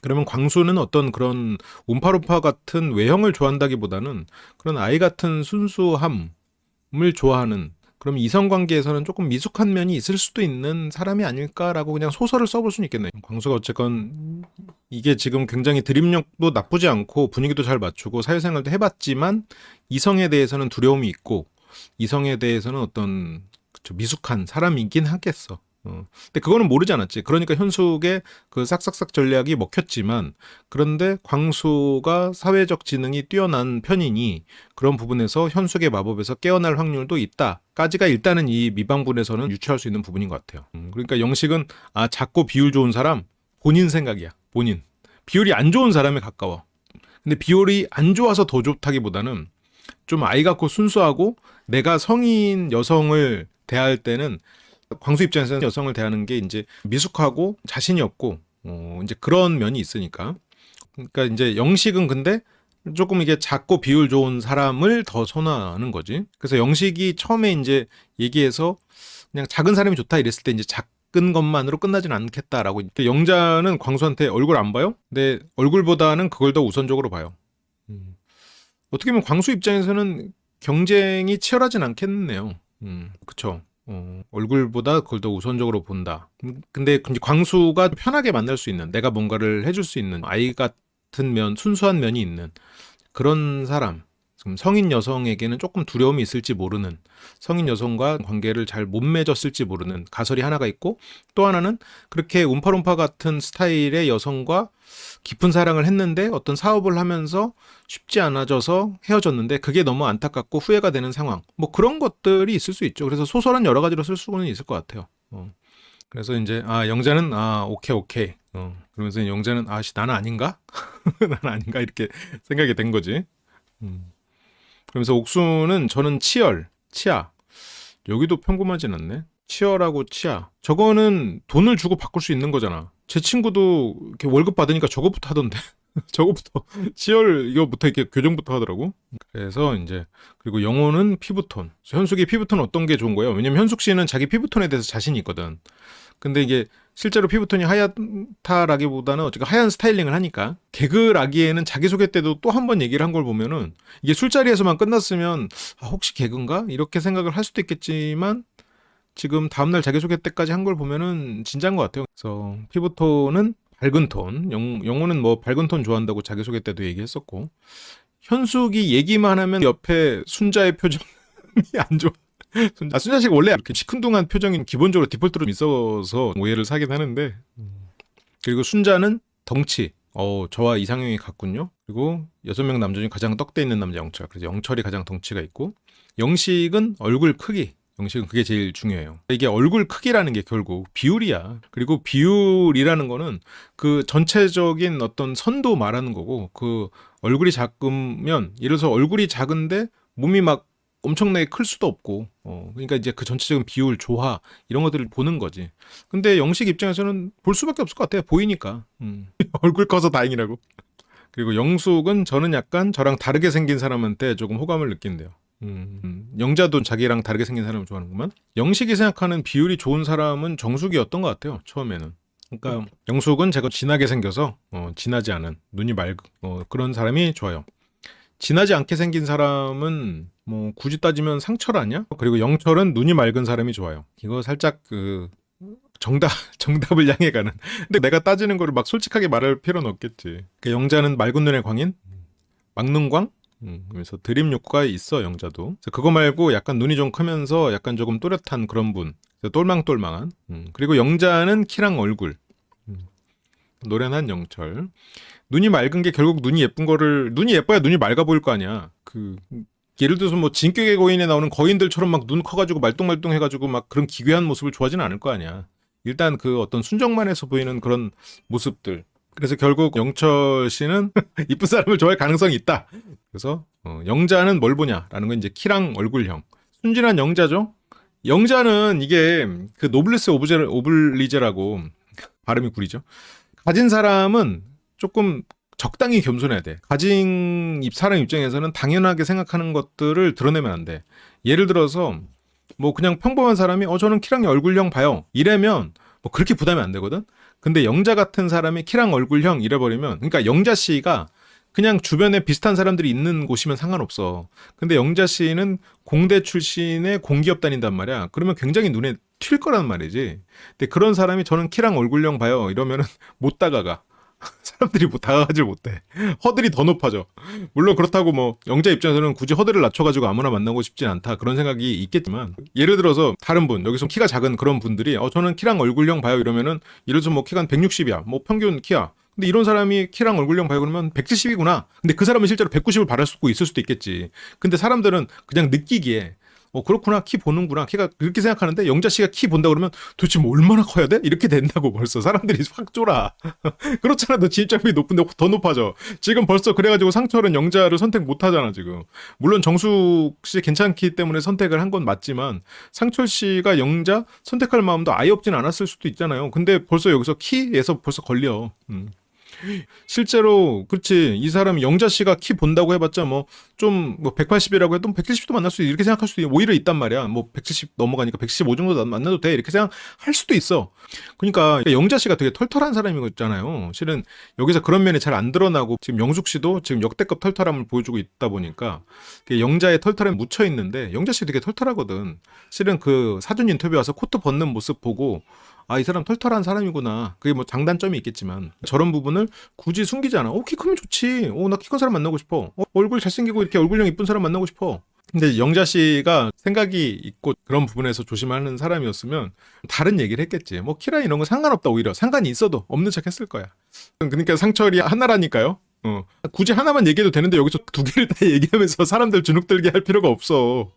그러면 광수는 어떤 그런 움파룸파 같은 외형을 좋아한다기보다는 그런 아이 같은 순수함을 좋아하는 그럼 이성관계에서는 조금 미숙한 면이 있을 수도 있는 사람이 아닐까라고 그냥 소설을 써볼 수는 있겠네요. 광수가 어쨌건 이게 지금 굉장히 드립력도 나쁘지 않고 분위기도 잘 맞추고 사회생활도 해봤지만 이성에 대해서는 두려움이 있고 이성에 대해서는 어떤 미숙한 사람이긴 하겠어. 근데 그거는 모르지 않았지. 그러니까 현숙의 그 싹싹싹 전략이 먹혔지만 그런데 광수가 사회적 지능이 뛰어난 편이니 그런 부분에서 현숙의 마법에서 깨어날 확률도 있다까지가 일단은 이 미방분에서는 유추할 수 있는 부분인 것 같아요. 그러니까 영식은 작고 비율 좋은 사람 본인 생각이야. 본인. 비율이 안 좋은 사람에 가까워. 근데 비율이 안 좋아서 더 좋다기보다는 좀 아이 같고 순수하고 내가 성인 여성을 대할 때는 광수 입장에서는 여성을 대하는 게 이제 미숙하고 자신이 없고 이제 그런 면이 있으니까. 그러니까 이제 영식은 근데 조금 이게 작고 비율 좋은 사람을 더 선호하는 거지. 그래서 영식이 처음에 이제 얘기해서 그냥 작은 사람이 좋다 이랬을 때 이제 작은 것만으로 끝나진 않겠다라고. 영자는 광수한테 얼굴 안 봐요? 근데 얼굴보다는 그걸 더 우선적으로 봐요. 어떻게 보면 광수 입장에서는 경쟁이 치열하진 않겠네요. 그쵸. 얼굴보다 그걸 더 우선적으로 본다. 근데 광수가 편하게 만날 수 있는, 내가 뭔가를 해줄 수 있는, 아이 같은 면, 순수한 면이 있는 그런 사람. 지금 성인 여성에게는 조금 두려움이 있을지 모르는, 성인 여성과 관계를 잘 못 맺었을지 모르는 가설이 하나가 있고, 또 하나는 그렇게 움파룸파 같은 스타일의 여성과 깊은 사랑을 했는데 어떤 사업을 하면서 쉽지 않아져서 헤어졌는데 그게 너무 안타깝고 후회가 되는 상황. 뭐 그런 것들이 있을 수 있죠. 그래서 소설은 여러 가지로 쓸 수는 있을 것 같아요. 그래서 이제 영자는 오케이. 그러면서 영자는 나는 아닌가? 나는 아닌가? 이렇게 생각이 된 거지. 그러면서 옥수는 저는 치아. 여기도 평범하진 않네. 치어라고 치아. 저거는 돈을 주고 바꿀 수 있는 거잖아. 제 친구도 이렇게 월급 받으니까 저거부터 하던데. 저거부터 이거부터 이렇게 교정부터 하더라고. 그래서 이제 그리고 영호는 피부톤. 현숙이 피부톤 어떤 게 좋은 거예요? 왜냐면 현숙 씨는 자기 피부톤에 대해서 자신이 있거든. 근데 이게 실제로 피부톤이 하얗다라기보다는 어쨌든 하얀 스타일링을 하니까 개그라기에는 자기소개 때도 또 한 번 얘기를 한 걸 보면은 이게 술자리에서만 끝났으면 혹시 개그인가? 이렇게 생각을 할 수도 있겠지만 지금 다음날 자기소개 때까지 한 걸 보면은 진짜인 것 같아요. 그래서 피부톤은 밝은 톤, 영호는 뭐 밝은 톤 좋아한다고 자기소개 때도 얘기했었고, 현숙이 얘기만 하면 옆에 순자의 표정이 안 좋아. 순자 씨가 원래 이렇게 시큰둥한 표정이 기본적으로 디폴트로 있어서 오해를 사긴 하는데, 그리고 순자는 덩치. 저와 이상형이 같군요. 그리고 6명 남자 중에 가장 떡대 있는 남자 영철. 그래서 영철이 가장 덩치가 있고, 영식은 얼굴 크기. 영식은 그게 제일 중요해요. 이게 얼굴 크기라는 게 결국 비율이야. 그리고 비율이라는 거는 그 전체적인 어떤 선도 말하는 거고, 그 얼굴이 작으면, 예를 들어서 얼굴이 작은데 몸이 막 엄청나게 클 수도 없고, 그러니까 이제 그 전체적인 비율, 조화 이런 것들을 보는 거지. 근데 영식 입장에서는 볼 수밖에 없을 것 같아요. 보이니까. 얼굴 커서 다행이라고. 그리고 영숙은 저는 약간 저랑 다르게 생긴 사람한테 조금 호감을 느낀대요. 영자도 자기랑 다르게 생긴 사람을 좋아하는구만. 영식이 생각하는 비율이 좋은 사람은 정숙이었던 것 같아요. 처음에는. 그러니까 영숙은 제가 진하게 생겨서 진하지 않은 눈이 맑은 그런 사람이 좋아요. 진하지 않게 생긴 사람은 뭐 굳이 따지면 상철 아니야? 그리고 영철은 눈이 맑은 사람이 좋아요. 이거 살짝 정답을 향해 가는. 근데 내가 따지는 거를 막 솔직하게 말할 필요는 없겠지. 영자는 맑은 눈의 광인, 막눈광. 그래서 드림 욕구가 있어 영자도. 그거 말고 약간 눈이 좀 크면서 약간 조금 또렷한 그런 분. 똘망똘망한. 그리고 영자는 키랑 얼굴. 노련한 영철. 눈이 맑은 게 결국 눈이 예뻐야 눈이 맑아 보일 거 아니야. 예를 들어서 뭐 진격의 거인에 나오는 거인들처럼 막 눈 커가지고 말똥말똥 해가지고 막 그런 기괴한 모습을 좋아하지는 않을 거 아니야. 일단 그 어떤 순정만에서 보이는 그런 모습들. 그래서 결국 영철 씨는 이쁜 사람을 좋아할 가능성이 있다. 그래서 영자는 뭘 보냐라는 건 이제 키랑 얼굴형. 순진한 영자죠. 영자는 이게 그 노블레스 오블리제라고 발음이 구리죠. 가진 사람은 조금 적당히 겸손해야 돼. 가진 사람 입장에서는 당연하게 생각하는 것들을 드러내면 안 돼. 예를 들어서 뭐 그냥 평범한 사람이 저는 키랑 얼굴형 봐요. 이래면 뭐 그렇게 부담이 안 되거든. 근데 영자 같은 사람이 키랑 얼굴형 이래버리면, 그러니까 영자 씨가 그냥 주변에 비슷한 사람들이 있는 곳이면 상관없어. 근데 영자 씨는 공대 출신의 공기업 다닌단 말이야. 그러면 굉장히 눈에 튈 거란 말이지. 근데 그런 사람이 저는 키랑 얼굴형 봐요 이러면은 못 다가가. 사람들이 뭐 다가가질 못해. 허들이 더 높아져. 물론 그렇다고 뭐 영자 입장에서는 굳이 허들을 낮춰가지고 아무나 만나고 싶진 않다 그런 생각이 있겠지만, 예를 들어서 다른 분, 여기서 키가 작은 그런 분들이 저는 키랑 얼굴형 봐요 이러면은, 예를 들어서 뭐 키가 160이야 뭐 평균 키야. 근데 이런 사람이 키랑 얼굴형 봐요 그러면 170이구나. 근데 그 사람은 실제로 190을 바랄 수 있을 수도 있겠지. 근데 사람들은 그냥 느끼기에 그렇구나, 키 보는구나, 키가 그렇게 생각하는데, 영자 씨가 키 본다 그러면 도대체 뭐 얼마나 커야 돼? 이렇게 된다고 벌써 사람들이 확 쫄아. 그렇잖아. 너 진입장벽이 높은데 더 높아져. 지금 벌써 그래가지고 상철은 영자를 선택 못 하잖아 지금. 물론 정숙 씨 괜찮기 때문에 선택을 한 건 맞지만 상철 씨가 영자 선택할 마음도 아예 없진 않았을 수도 있잖아요. 근데 벌써 여기서 키에서 벌써 걸려. 실제로 그렇지, 이 사람 영자 씨가 키 본다고 해봤자 뭐 좀 뭐 180이라고 해도 170도 만날 수 있어. 이렇게 생각할 수도 오히려 있단 말이야. 뭐 170 넘어가니까 175 정도 만나도 돼. 이렇게 생각할 수도 있어. 그러니까 영자 씨가 되게 털털한 사람이잖아요. 실은 여기서 그런 면이 잘 안 드러나고 지금 영숙 씨도 지금 역대급 털털함을 보여주고 있다 보니까 영자의 털털함이 묻혀 있는데 영자 씨 되게 털털하거든. 실은 그 사전 인터뷰 와서 코트 벗는 모습 보고 아, 이 사람 털털한 사람이구나. 그게 뭐 장단점이 있겠지만 저런 부분을 굳이 숨기지 않아. 키 크면 좋지. 나 키 큰 사람 만나고 싶어. 얼굴 잘생기고 이렇게 얼굴형 이쁜 사람 만나고 싶어. 근데 영자 씨가 생각이 있고 그런 부분에서 조심하는 사람이었으면 다른 얘기를 했겠지. 뭐 키랑 이런 거 상관없다. 오히려 상관이 있어도 없는 척 했을 거야. 그러니까 상철이 하나라니까요. 굳이 하나만 얘기해도 되는데 여기서 두 개를 다 얘기하면서 사람들 주눅들게 할 필요가 없어.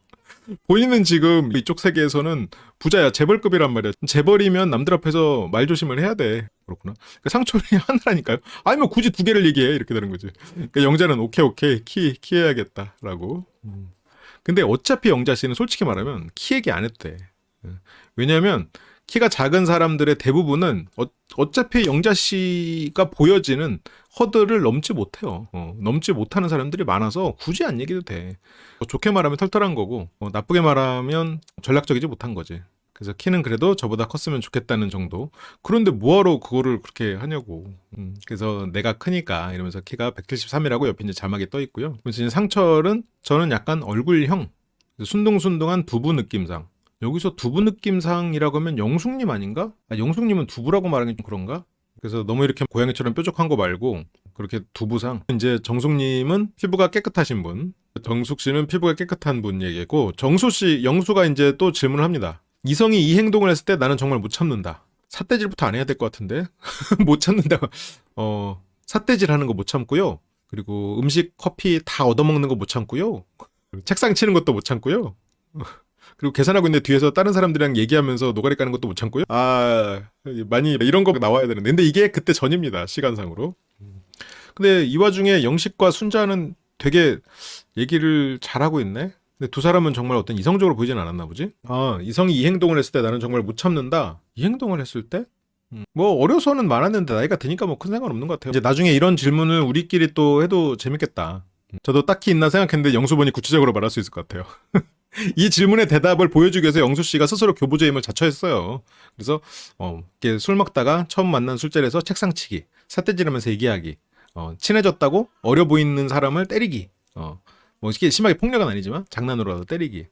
본인은 지금 이쪽 세계에서는 부자야. 재벌급이란 말이야. 재벌이면 남들 앞에서 말 조심을 해야 돼. 그렇구나. 그러니까 상철이 하나라니까요. 아니면 굳이 두 개를 얘기해. 이렇게 되는 거지. 그러니까 영자는 오케이 키 해야겠다라고. 근데 어차피 영자 씨는 솔직히 말하면 키 얘기 안 해도 돼. 왜냐하면 키가 작은 사람들의 대부분은 어차피 영자 씨가 보여지는 허들을 넘지 못해요. 넘지 못하는 사람들이 많아서 굳이 안 얘기도 돼. 좋게 말하면 털털한 거고 나쁘게 말하면 전략적이지 못한 거지. 그래서 키는 그래도 저보다 컸으면 좋겠다는 정도. 그런데 뭐하러 그거를 그렇게 하냐고. 그래서 내가 크니까 이러면서 키가 173이라고 옆에 이제 자막이 떠 있고요. 그래서 상철은 저는 약간 얼굴형 순둥순둥한 두부 느낌상. 여기서 두부 느낌상이라고 하면 영숙님 아닌가? 영숙님은 두부라고 말하는 게 좀 그런가? 그래서 너무 이렇게 고양이처럼 뾰족한 거 말고 그렇게 두부상. 이제 정숙님은 피부가 깨끗하신 분, 정숙 씨는 피부가 깨끗한 분 얘기고 정수 씨, 영수가 이제 또 질문을 합니다. 이성이 이 행동을 했을 때 나는 정말 못 참는다. 삿대질부터 안 해야 될 것 같은데 못 참는다. 삿대질 하는 거 못 참고요. 그리고 음식, 커피 다 얻어먹는 거 못 참고요. 책상 치는 것도 못 참고요. 그리고 계산하고 있는데 뒤에서 다른 사람들이랑 얘기하면서 노가리 까는 것도 못 참고요. 많이 이런 거 나와야 되는데. 근데 이게 그때 전입니다. 시간상으로. 근데 이 와중에 영식과 순자는 되게 얘기를 잘하고 있네. 근데 두 사람은 정말 어떤 이성적으로 보이진 않았나 보지? 이성이 이 행동을 했을 때 나는 정말 못 참는다. 이 행동을 했을 때? 뭐 어려서는 많았는데 나이가 드니까 뭐 큰 상관없는 것 같아요. 이제 나중에 이런 질문을 우리끼리 또 해도 재밌겠다. 저도 딱히 있나 생각했는데 영수본이 구체적으로 말할 수 있을 것 같아요. 이 질문의 대답을 보여주기 위해서 영수 씨가 스스로 교보제 힘을 자처했어요. 그래서 이렇게 술 먹다가 처음 만난 술자리에서 책상 치기, 삿대질하면서 얘기하기, 친해졌다고 어려 보이는 사람을 때리기, 뭐 이렇게 심하게 폭력은 아니지만 장난으로라도 때리기.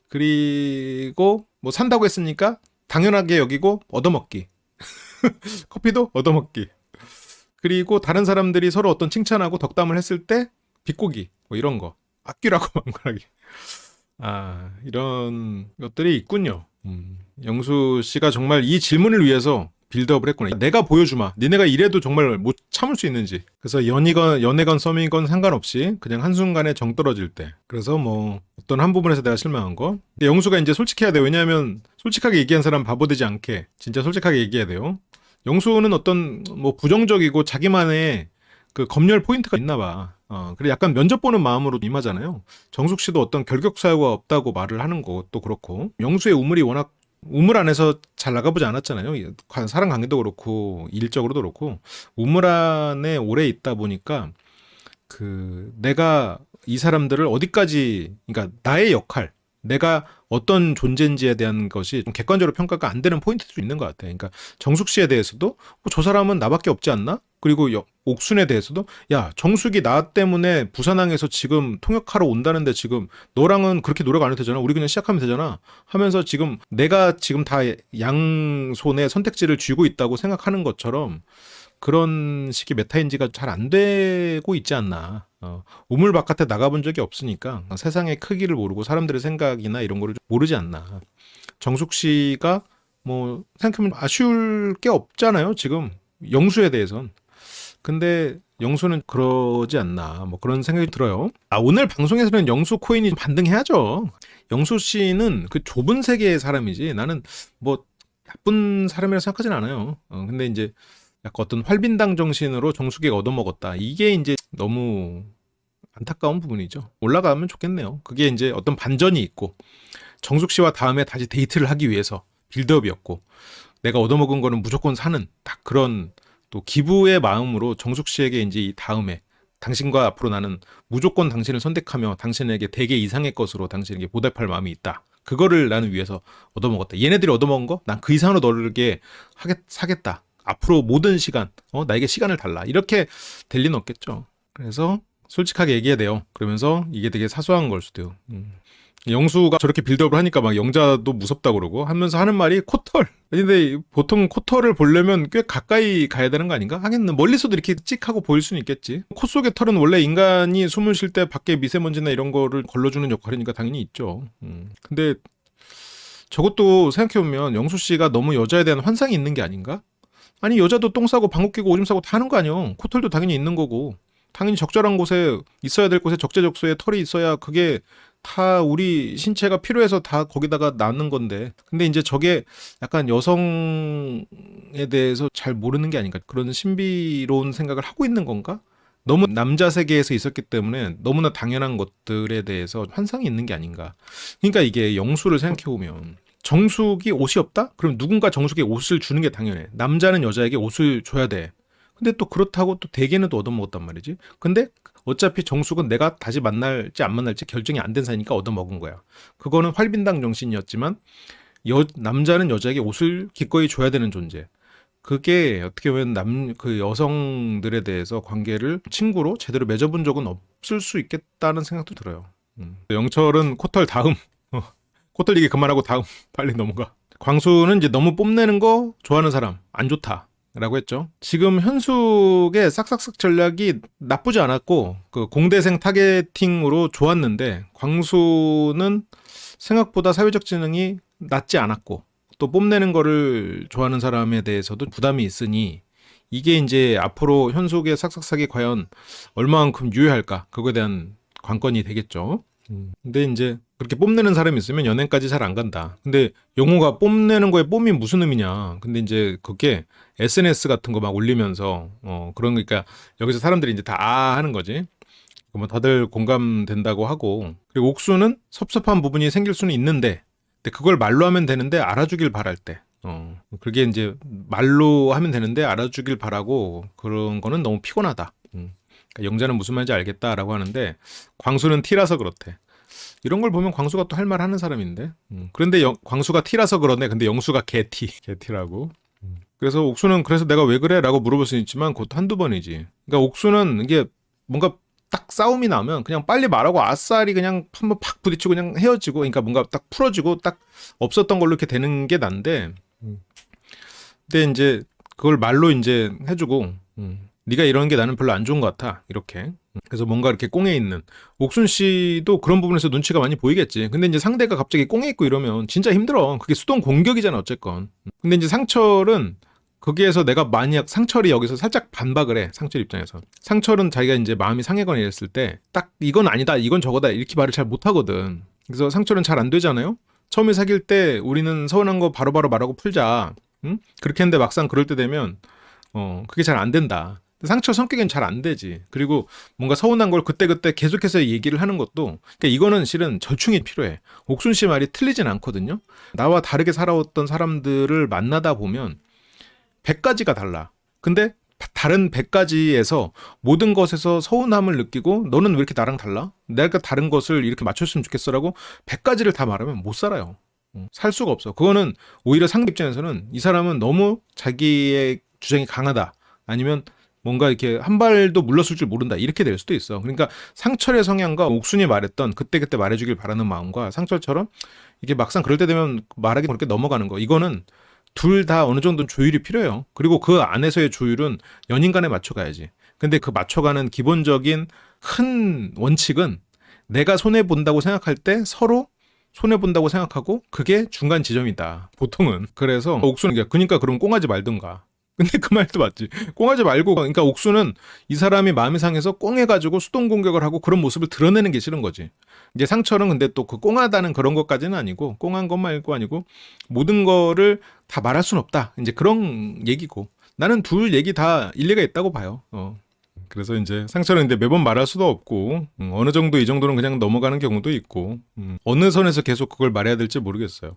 그리고 뭐 산다고 했으니까 당연하게 여기고 얻어먹기. 커피도 얻어먹기. 그리고 다른 사람들이 서로 어떤 칭찬하고 덕담을 했을 때 비꼬기, 뭐 이런 거. 아끼라고 망설하기. 이런 것들이 있군요. 영수 씨가 정말 이 질문을 위해서 빌드업을 했구나. 내가 보여주마. 니네가 이래도 정말 못 참을 수 있는지. 그래서 연애건 썸이건 상관없이 그냥 한순간에 정 떨어질 때. 그래서 뭐 어떤 한 부분에서 내가 실망한 거. 근데 영수가 이제 솔직해야 돼요. 왜냐하면 솔직하게 얘기한 사람 바보 되지 않게 진짜 솔직하게 얘기해야 돼요. 영수는 어떤 뭐 부정적이고 자기만의 그 검열 포인트가 있나 봐. 그래 약간 면접 보는 마음으로 임하잖아요. 정숙 씨도 어떤 결격 사유가 없다고 말을 하는 것도 그렇고 영수의 우물이 워낙 우물 안에서 잘 나가보지 않았잖아요. 사람 관계도 그렇고 일적으로도 그렇고 우물 안에 오래 있다 보니까 그 내가 이 사람들을 어디까지 그러니까 나의 역할 내가 어떤 존재인지에 대한 것이 좀 객관적으로 평가가 안 되는 포인트도 있는 것 같아. 그러니까 정숙 씨에 대해서도 저 사람은 나밖에 없지 않나? 그리고 옥순에 대해서도 야 정숙이 나 때문에 부산항에서 지금 통역하러 온다는데 지금 너랑은 그렇게 노력 안 해도 되잖아. 우리 그냥 시작하면 되잖아. 하면서 지금 내가 지금 다 양손에 선택지를 쥐고 있다고 생각하는 것처럼 그런 식의 메타인지가 잘 안 되고 있지 않나. 우물 바깥에 나가본 적이 없으니까 세상의 크기를 모르고 사람들의 생각이나 이런 거를 모르지 않나. 정숙 씨가 뭐 생각하면 아쉬울 게 없잖아요. 지금 영수에 대해선. 근데 영수는 그러지 않나 뭐 그런 생각이 들어요. 오늘 방송에서는 영수 코인이 반등해야죠. 영수 씨는 그 좁은 세계의 사람이지 나는 뭐 나쁜 사람이라 생각하진 않아요. 근데 이제 약간 어떤 활빈당 정신으로 정수기가 얻어먹었다. 이게 이제 너무 안타까운 부분이죠. 올라가면 좋겠네요. 그게 이제 어떤 반전이 있고 정숙 씨와 다음에 다시 데이트를 하기 위해서 빌드업이었고 내가 얻어먹은 거는 무조건 사는 딱 그런 또 기부의 마음으로 정숙 씨에게 이제 이 다음에 당신과 앞으로 나는 무조건 당신을 선택하며 당신에게 대개 이상의 것으로 당신에게 보답할 마음이 있다. 그거를 나는 위해서 얻어먹었다. 얘네들이 얻어먹은 거? 난 그 이상으로 너를 사겠다. 앞으로 모든 시간, 나에게 시간을 달라. 이렇게 될 리는 없겠죠. 그래서 솔직하게 얘기해야 돼요. 그러면서 이게 되게 사소한 걸 수도. 영수가 저렇게 빌드업을 하니까 막 영자도 무섭다 그러고 하면서 하는 말이 코털. 근데 보통 코털을 보려면 꽤 가까이 가야 되는 거 아닌가? 하긴 멀리서도 이렇게 찍하고 보일 수는 있겠지. 코 속의 털은 원래 인간이 숨을 쉴 때 밖에 미세먼지나 이런 거를 걸러주는 역할이니까 당연히 있죠. 근데 저것도 생각해보면 영수 씨가 너무 여자에 대한 환상이 있는 게 아닌가? 아니 여자도 똥 싸고 방귀 뀌고 오줌 싸고 다 하는 거 아니야. 코털도 당연히 있는 거고 당연히 적절한 곳에 있어야 될 곳에 적재적소에 털이 있어야 그게 다 우리 신체가 필요해서 다 거기다가 낳는 건데 근데 이제 저게 약간 여성에 대해서 잘 모르는 게 아닌가 그런 신비로운 생각을 하고 있는 건가? 너무 남자 세계에서 있었기 때문에 너무나 당연한 것들에 대해서 환상이 있는 게 아닌가. 그러니까 이게 영수를 생각해보면 정숙이 옷이 없다? 그럼 누군가 정숙에게 옷을 주는 게 당연해. 남자는 여자에게 옷을 줘야 돼. 근데 또 그렇다고 또 대개는 또 얻어먹었단 말이지. 근데 어차피 정숙은 내가 다시 만날지 안 만날지 결정이 안 된 사이니까 얻어먹은 거야. 그거는 활빈당 정신이었지만 남자는 여자에게 옷을 기꺼이 줘야 되는 존재. 그게 어떻게 보면 그 여성들에 대해서 관계를 친구로 제대로 맺어본 적은 없을 수 있겠다는 생각도 들어요. 영철은 코털 다음. 코털 얘기 그만하고 다음 빨리 넘어가. 광수는 이제 너무 뽐내는 거 좋아하는 사람 안 좋다. 라고 했죠. 지금 현숙의 싹싹싹 전략이 나쁘지 않았고 그 공대생 타겟팅으로 좋았는데 광수는 생각보다 사회적 지능이 낮지 않았고 또 뽐내는 거를 좋아하는 사람에 대해서도 부담이 있으니 이게 이제 앞으로 현숙의 싹싹싹이 과연 얼마만큼 유효할까 그거에 대한 관건이 되겠죠. 근데 이제 그렇게 뽐내는 사람이 있으면 연애까지 잘 안 간다. 근데 용호가 뽐내는 거에 뽐이 무슨 의미냐. 근데 이제 그게 SNS 같은 거 막 올리면서 그러니까 여기서 사람들이 이제 다 하는 거지. 뭐 다들 공감된다고 하고 그리고 옥수는 섭섭한 부분이 생길 수는 있는데 근데 그걸 말로 하면 되는데 알아주길 바랄 때 그게 이제 말로 하면 되는데 알아주길 바라고 그런 거는 너무 피곤하다. 그러니까 영자는 무슨 말인지 알겠다라고 하는데 광수는 T라서 그렇대. 이런 걸 보면 광수가 또 할 말 하는 사람인데 그런데 광수가 T라서 그러네. 근데 영수가 개티라고. 그래서 옥수는 그래서 내가 왜 그래? 라고 물어볼 수 있지만 그것도 한두 번이지. 그러니까 옥수는 이게 뭔가 딱 싸움이 나면 그냥 빨리 말하고 아싸리 그냥 한번 팍 부딪히고 그냥 헤어지고 그러니까 뭔가 딱 풀어지고 딱 없었던 걸로 이렇게 되는 게 난데 근데 이제 그걸 말로 이제 해주고 네가 이러는 게 나는 별로 안 좋은 것 같아 이렇게. 그래서 뭔가 이렇게 꽁에 있는 옥순 씨도 그런 부분에서 눈치가 많이 보이겠지. 근데 이제 상대가 갑자기 꽁에 있고 이러면 진짜 힘들어. 그게 수동 공격이잖아 어쨌건. 근데 이제 상철은 거기에서 내가 만약 상철이 여기서 살짝 반박을 해. 상철 입장에서 상철은 자기가 이제 마음이 상해거나 이랬을 때 딱 이건 아니다 이건 저거다 이렇게 말을 잘 못하거든. 그래서 상철은 잘 안 되잖아요. 처음에 사귈 때 우리는 서운한 거 바로바로 말하고 풀자. 응? 그렇게 했는데 막상 그럴 때 되면 그게 잘 안 된다. 상처 성격은 잘 안 되지. 그리고 뭔가 서운한 걸 그때그때 계속해서 얘기를 하는 것도 그러니까 이거는 실은 절충이 필요해. 옥순 씨 말이 틀리진 않거든요. 나와 다르게 살아왔던 사람들을 만나다 보면 100가지가 달라. 근데 다른 100가지에서 모든 것에서 서운함을 느끼고 너는 왜 이렇게 나랑 달라? 내가 다른 것을 이렇게 맞췄으면 좋겠어라고 100가지를 다 말하면 못 살아요. 살 수가 없어. 그거는 오히려 상대 입장에서는 이 사람은 너무 자기의 주장이 강하다. 아니면 뭔가 이렇게 한 발도 물러설 줄 모른다 이렇게 될 수도 있어. 그러니까 상철의 성향과 옥순이 말했던 그때그때 말해주길 바라는 마음과 상철처럼 이게 막상 그럴 때 되면 말하기 그렇게 넘어가는 거 이거는 둘 다 어느 정도는 조율이 필요해요. 그리고 그 안에서의 조율은 연인 간에 맞춰가야지. 근데 그 맞춰가는 기본적인 큰 원칙은 내가 손해본다고 생각할 때 서로 손해본다고 생각하고 그게 중간 지점이다. 보통은. 그래서 옥수는 그러니까 그럼 꽁하지 말든가. 근데 그 말도 맞지. 꽁하지 말고 그러니까 옥수는 이 사람이 마음이 상해서 꽁해가지고 수동 공격을 하고 그런 모습을 드러내는 게 싫은 거지. 이제 상철은 근데 또 그 꽁하다는 그런 것까지는 아니고 꽁한 것 말고 아니고 모든 거를 다 말할 순 없다. 이제 그런 얘기고 나는 둘 얘기 다 일리가 있다고 봐요. 그래서 이제 상철은 근데 매번 말할 수도 없고 어느 정도 이 정도는 그냥 넘어가는 경우도 있고 어느 선에서 계속 그걸 말해야 될지 모르겠어요.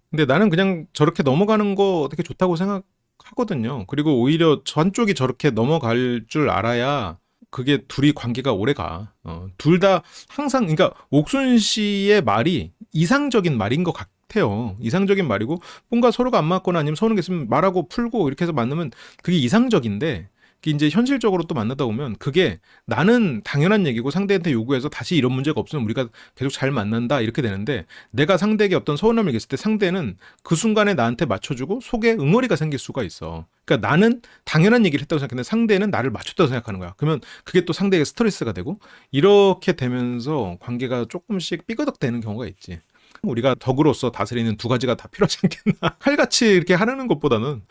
근데 나는 그냥 저렇게 넘어가는 거 되게 좋다고 생각하거든요. 그리고 오히려 한쪽이 저렇게 넘어갈 줄 알아야 그게 둘이 관계가 오래가. 둘 다 항상, 그러니까 옥순 씨의 말이 이상적인 말인 것 같아요. 이상적인 말이고, 뭔가 서로가 안 맞거나 아니면 서운한 게 있으면 말하고 풀고 이렇게 해서 만나면 그게 이상적인데, 그게 이제 현실적으로 또 만나다 보면 그게 나는 당연한 얘기고 상대한테 요구해서 다시 이런 문제가 없으면 우리가 계속 잘 만난다 이렇게 되는데, 내가 상대에게 어떤 서운함을 얘기했을 때 상대는 그 순간에 나한테 맞춰주고 속에 응어리가 생길 수가 있어. 그러니까 나는 당연한 얘기를 했다고 생각했는데 상대는 나를 맞췄다고 생각하는 거야. 그러면 그게 또 상대에게 스트레스가 되고, 이렇게 되면서 관계가 조금씩 삐그덕 되는 경우가 있지. 우리가 덕으로서 다스리는 두 가지가 다 필요하지 않겠나. 칼같이 이렇게 하는 것보다는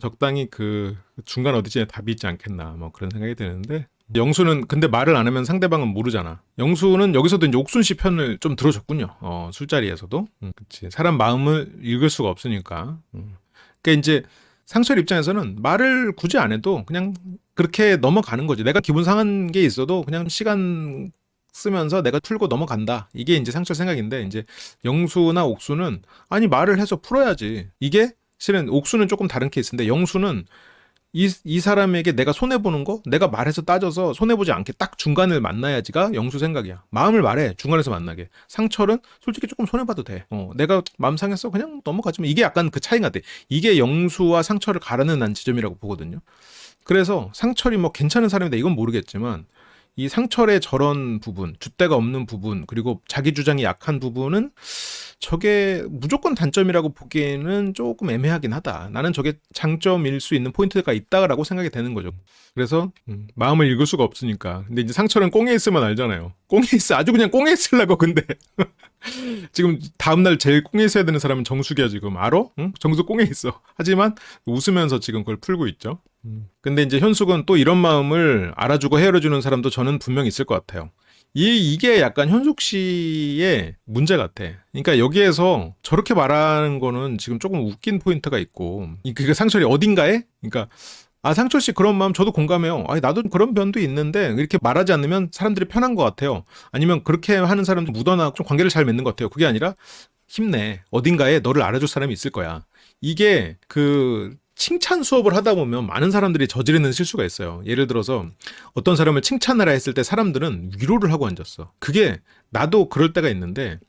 적당히 그 중간 어디쯤에 답이 있지 않겠나, 뭐 그런 생각이 드는데, 영수는 근데 말을 안 하면 상대방은 모르잖아. 영수는 여기서도 이제 옥순 씨 편을 좀 들어줬군요. 술자리에서도. 그치. 사람 마음을 읽을 수가 없으니까. 그러니까 이제 상철 입장에서는 말을 굳이 안 해도 그냥 그렇게 넘어가는 거지. 내가 기분 상한 게 있어도 그냥 시간 쓰면서 내가 풀고 넘어간다. 이게 이제 상철 생각인데, 이제 영수나 옥수는 아니 말을 해서 풀어야지. 이게 실은 옥수는 조금 다른 케이스인데, 영수는 이 사람에게 내가 손해보는 거 내가 말해서 따져서 손해보지 않게 딱 중간을 만나야지가 영수 생각이야. 마음을 말해, 중간에서 만나게. 상철은 솔직히 조금 손해봐도 돼. 내가 마음 상했어 그냥 넘어가지만, 이게 약간 그 차이 같아. 이게 영수와 상철을 가르는 난 지점이라고 보거든요. 그래서 상철이 뭐 괜찮은 사람이다 이건 모르겠지만, 이 상철의 저런 부분, 줏대가 없는 부분, 그리고 자기 주장이 약한 부분은 저게 무조건 단점이라고 보기에는 조금 애매하긴 하다. 나는 저게 장점일 수 있는 포인트가 있다라고 생각이 되는 거죠. 그래서 마음을 읽을 수가 없으니까. 근데 이제 상철은 꽁에 있으면 알잖아요. 꽁에 있어. 아주 그냥 꽁에 있으려고. 근데 지금 다음날 제일 꽁에 있어야 되는 사람은 정숙이야 지금. 알아? 응? 정숙 꽁에 있어. 하지만 웃으면서 지금 그걸 풀고 있죠. 근데 이제 현숙은 또 이런 마음을 알아주고 헤아려주는 사람도 저는 분명히 있을 것 같아요. 이게 약간 현숙 씨의 문제 같아. 그러니까 여기에서 저렇게 말하는 거는 지금 조금 웃긴 포인트가 있고, 그게 상철이 어딘가에? 그러니까 상철 씨 그런 마음 저도 공감해요. 아니, 나도 그런 면도 있는데 이렇게 말하지 않으면 사람들이 편한 것 같아요. 아니면 그렇게 하는 사람도 묻어나고 좀 관계를 잘 맺는 것 같아요. 그게 아니라 힘내. 어딘가에 너를 알아줄 사람이 있을 거야. 이게 그 칭찬 수업을 하다 보면 많은 사람들이 저지르는 실수가 있어요. 예를 들어서 어떤 사람을 칭찬하라 했을 때 사람들은 위로를 하고 앉았어. 그게 나도 그럴 때가 있는데,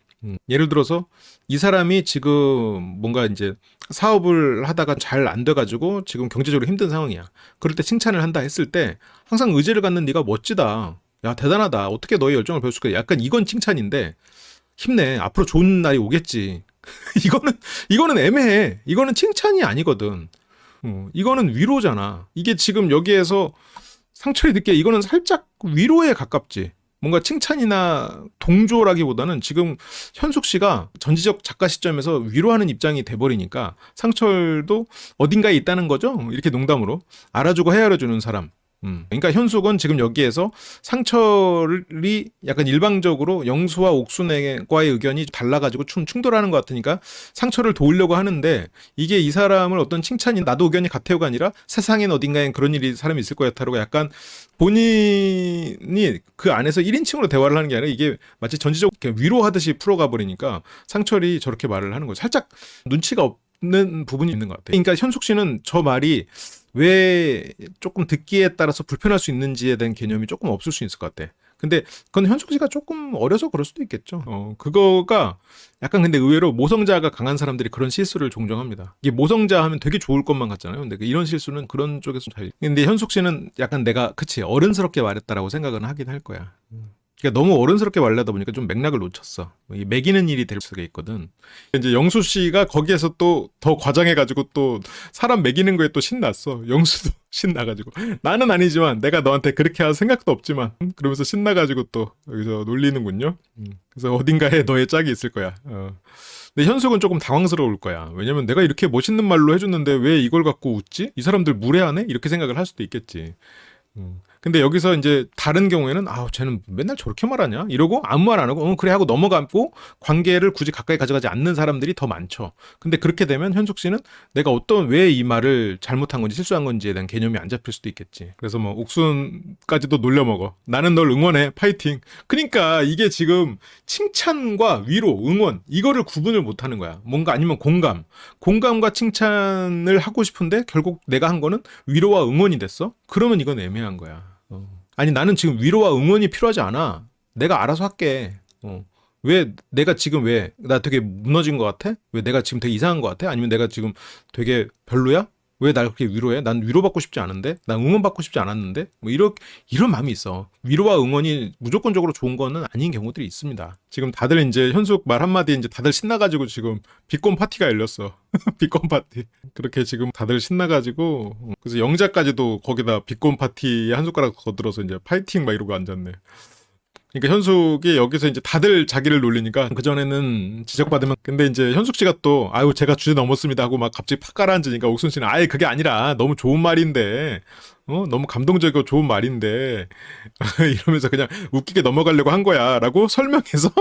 예를 들어서 이 사람이 지금 뭔가 이제 사업을 하다가 잘 안 돼가지고 지금 경제적으로 힘든 상황이야. 그럴 때 칭찬을 한다 했을 때 항상 의지를 갖는 네가 멋지다. 야, 대단하다. 어떻게 너의 열정을 배울 수가 있어. 약간 이건 칭찬인데, 힘내. 앞으로 좋은 날이 오겠지. 이거는 애매해. 이거는 칭찬이 아니거든. 이거는 위로잖아. 이게 지금 여기에서 상철이 듣기에 이거는 살짝 위로에 가깝지. 뭔가 칭찬이나 동조라기보다는 지금 현숙 씨가 전지적 작가 시점에서 위로하는 입장이 돼버리니까 상철도 어딘가에 있다는 거죠. 이렇게 농담으로 알아주고 헤아려주는 사람. 그러니까 현숙은 지금 여기에서 상철이 약간 일방적으로 영수와 옥순과의 의견이 달라가지고 충돌하는 것 같으니까 상철을 도우려고 하는데, 이게 이 사람을 어떤 칭찬이 나도 의견이 같아요가 아니라 세상엔 어딘가엔 그런 일이 사람이 있을 거야 타로가 약간 본인이 그 안에서 1인칭으로 대화를 하는 게 아니라 이게 마치 전지적 위로하듯이 풀어가 버리니까 상철이 저렇게 말을 하는 거죠. 살짝 눈치가 없는 부분이 있는 것 같아요. 그러니까 현숙 씨는 저 말이 왜 조금 듣기에 따라서 불편할 수 있는지에 대한 개념이 조금 없을 수 있을 것 같아. 근데 그건 현숙 씨가 조금 어려서 그럴 수도 있겠죠. 그거가 약간 근데 의외로 모성자가 강한 사람들이 그런 실수를 종종 합니다. 이게 모성자 하면 되게 좋을 것만 같잖아요. 근데 이런 실수는 그런 쪽에서 잘. 근데 현숙 씨는 약간 내가 그치 어른스럽게 말했다라고 생각은 하긴 할 거야. 그러니까 너무 어른스럽게 말하다 보니까 좀 맥락을 놓쳤어. 매기는 일이 될 수가 있거든. 이제 영수 씨가 거기에서 또 더 과장해가지고 또 사람 매기는 거에 또 신났어. 영수도 신나가지고 나는 아니지만 내가 너한테 그렇게 할 생각도 없지만 그러면서 신나가지고 또 여기서 놀리는군요. 그래서 어딘가에 너의 짝이 있을 거야. 근데 현숙은 조금 당황스러울 거야. 왜냐면 내가 이렇게 멋있는 말로 해줬는데 왜 이걸 갖고 웃지? 이 사람들 무례하네? 이렇게 생각을 할 수도 있겠지. 근데 여기서 이제 다른 경우에는 쟤는 맨날 저렇게 말하냐 이러고 아무 말 안 하고 그래 하고 넘어가고 관계를 굳이 가까이 가져가지 않는 사람들이 더 많죠. 근데 그렇게 되면 현숙 씨는 내가 왜 이 말을 잘못한 건지 실수한 건지에 대한 개념이 안 잡힐 수도 있겠지. 그래서 뭐 옥순까지도 놀려먹어. 나는 널 응원해. 파이팅. 그러니까 이게 지금 칭찬과 위로, 응원 이거를 구분을 못하는 거야. 뭔가 아니면 공감과 칭찬을 하고 싶은데 결국 내가 한 거는 위로와 응원이 됐어. 그러면 이건 애매한 거야. 아니 나는 지금 위로와 응원이 필요하지 않아. 내가 알아서 할게. 왜 내가 지금 왜 나 되게 무너진 것 같아? 왜 내가 지금 되게 이상한 것 같아? 아니면 내가 지금 되게 별로야? 왜 날 그렇게 위로해? 난 위로받고 싶지 않은데? 난 응원받고 싶지 않았는데? 뭐 이런 마음이 있어. 위로와 응원이 무조건적으로 좋은 거는 아닌 경우들이 있습니다. 지금 다들 이제 현숙 말 한마디 이제 다들 신나가지고 지금 비권 파티가 열렸어. 비권 파티. 그렇게 지금 다들 신나가지고 그래서 영자까지도 거기다 비권 파티에 한 숟가락 거들어서 이제 파이팅 막 이러고 앉았네. 그러니까 현숙이 여기서 이제 다들 자기를 놀리니까 그전에는 지적받으면 근데 이제 현숙 씨가 또 아유 제가 주제 넘었습니다 하고 막 갑자기 팍 가라앉으니까 옥순 씨는 아예 그게 아니라 너무 좋은 말인데 너무 감동적이고 좋은 말인데 이러면서 그냥 웃기게 넘어가려고 한 거야 라고 설명해서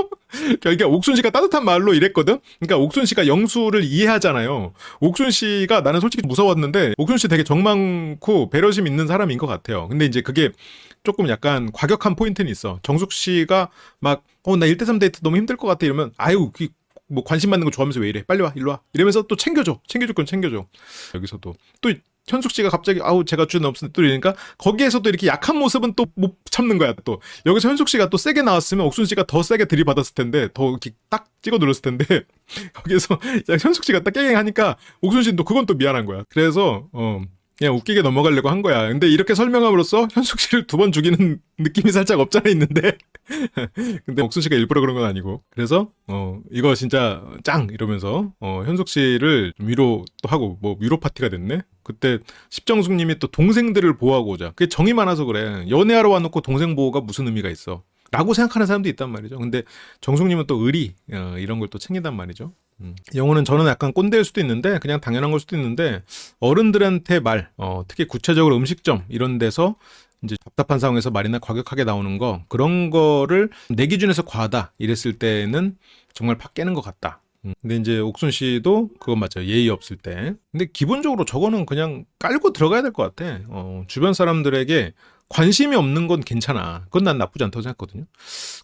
그러니까 옥순 씨가 따뜻한 말로 이랬거든. 그러니까 옥순 씨가 영수를 이해하잖아요. 옥순 씨가 나는 솔직히 무서웠는데 옥순 씨 되게 정 많고 배려심 있는 사람인 것 같아요. 근데 이제 그게 조금 약간 과격한 포인트는 있어. 정숙 씨가 막, 나 1대3 데이트 너무 힘들 것 같아. 이러면, 아유, 뭐 관심 받는 거 좋아하면서 왜 이래? 빨리 와, 일로 와. 이러면서 또 챙겨줘. 챙겨줄 건 챙겨줘. 여기서도. 또 현숙 씨가 갑자기, 아우, 제가 주는 없으니까 또 이러니까 거기에서도 이렇게 약한 모습은 또 못 참는 거야, 또. 여기서 현숙 씨가 또 세게 나왔으면 옥순 씨가 더 세게 들이받았을 텐데, 더 이렇게 딱 찍어 눌렀을 텐데, 거기에서 현숙 씨가 딱 깨갱하니까 옥순 씨는 또 그건 또 미안한 거야. 그래서, 그냥 웃기게 넘어가려고 한 거야. 근데 이렇게 설명함으로써 현숙 씨를 2번 죽이는 느낌이 살짝 없잖아 있는데. 근데 옥순 씨가 일부러 그런 건 아니고. 그래서 이거 진짜 짱 이러면서 현숙 씨를 위로 또 하고 뭐 위로 파티가 됐네. 그때 십정숙 님이 또 동생들을 보호하고자. 그게 정이 많아서 그래. 연애하러 와놓고 동생 보호가 무슨 의미가 있어. 라고 생각하는 사람도 있단 말이죠. 근데 정숙님은 또 의리 이런 걸 또 챙긴단 말이죠. 영어는 저는 약간 꼰대일 수도 있는데 그냥 당연한 걸 수도 있는데 어른들한테 말 특히 구체적으로 음식점 이런 데서 이제 답답한 상황에서 말이나 과격하게 나오는 거 그런 거를 내 기준에서 과하다 이랬을 때는 정말 팍 깨는 것 같다. 근데 이제 옥순 씨도 그건 맞죠. 예의 없을 때. 근데 기본적으로 저거는 그냥 깔고 들어가야 될 것 같아. 주변 사람들에게 관심이 없는 건 괜찮아. 그건 난 나쁘지 않다고 생각하거든요.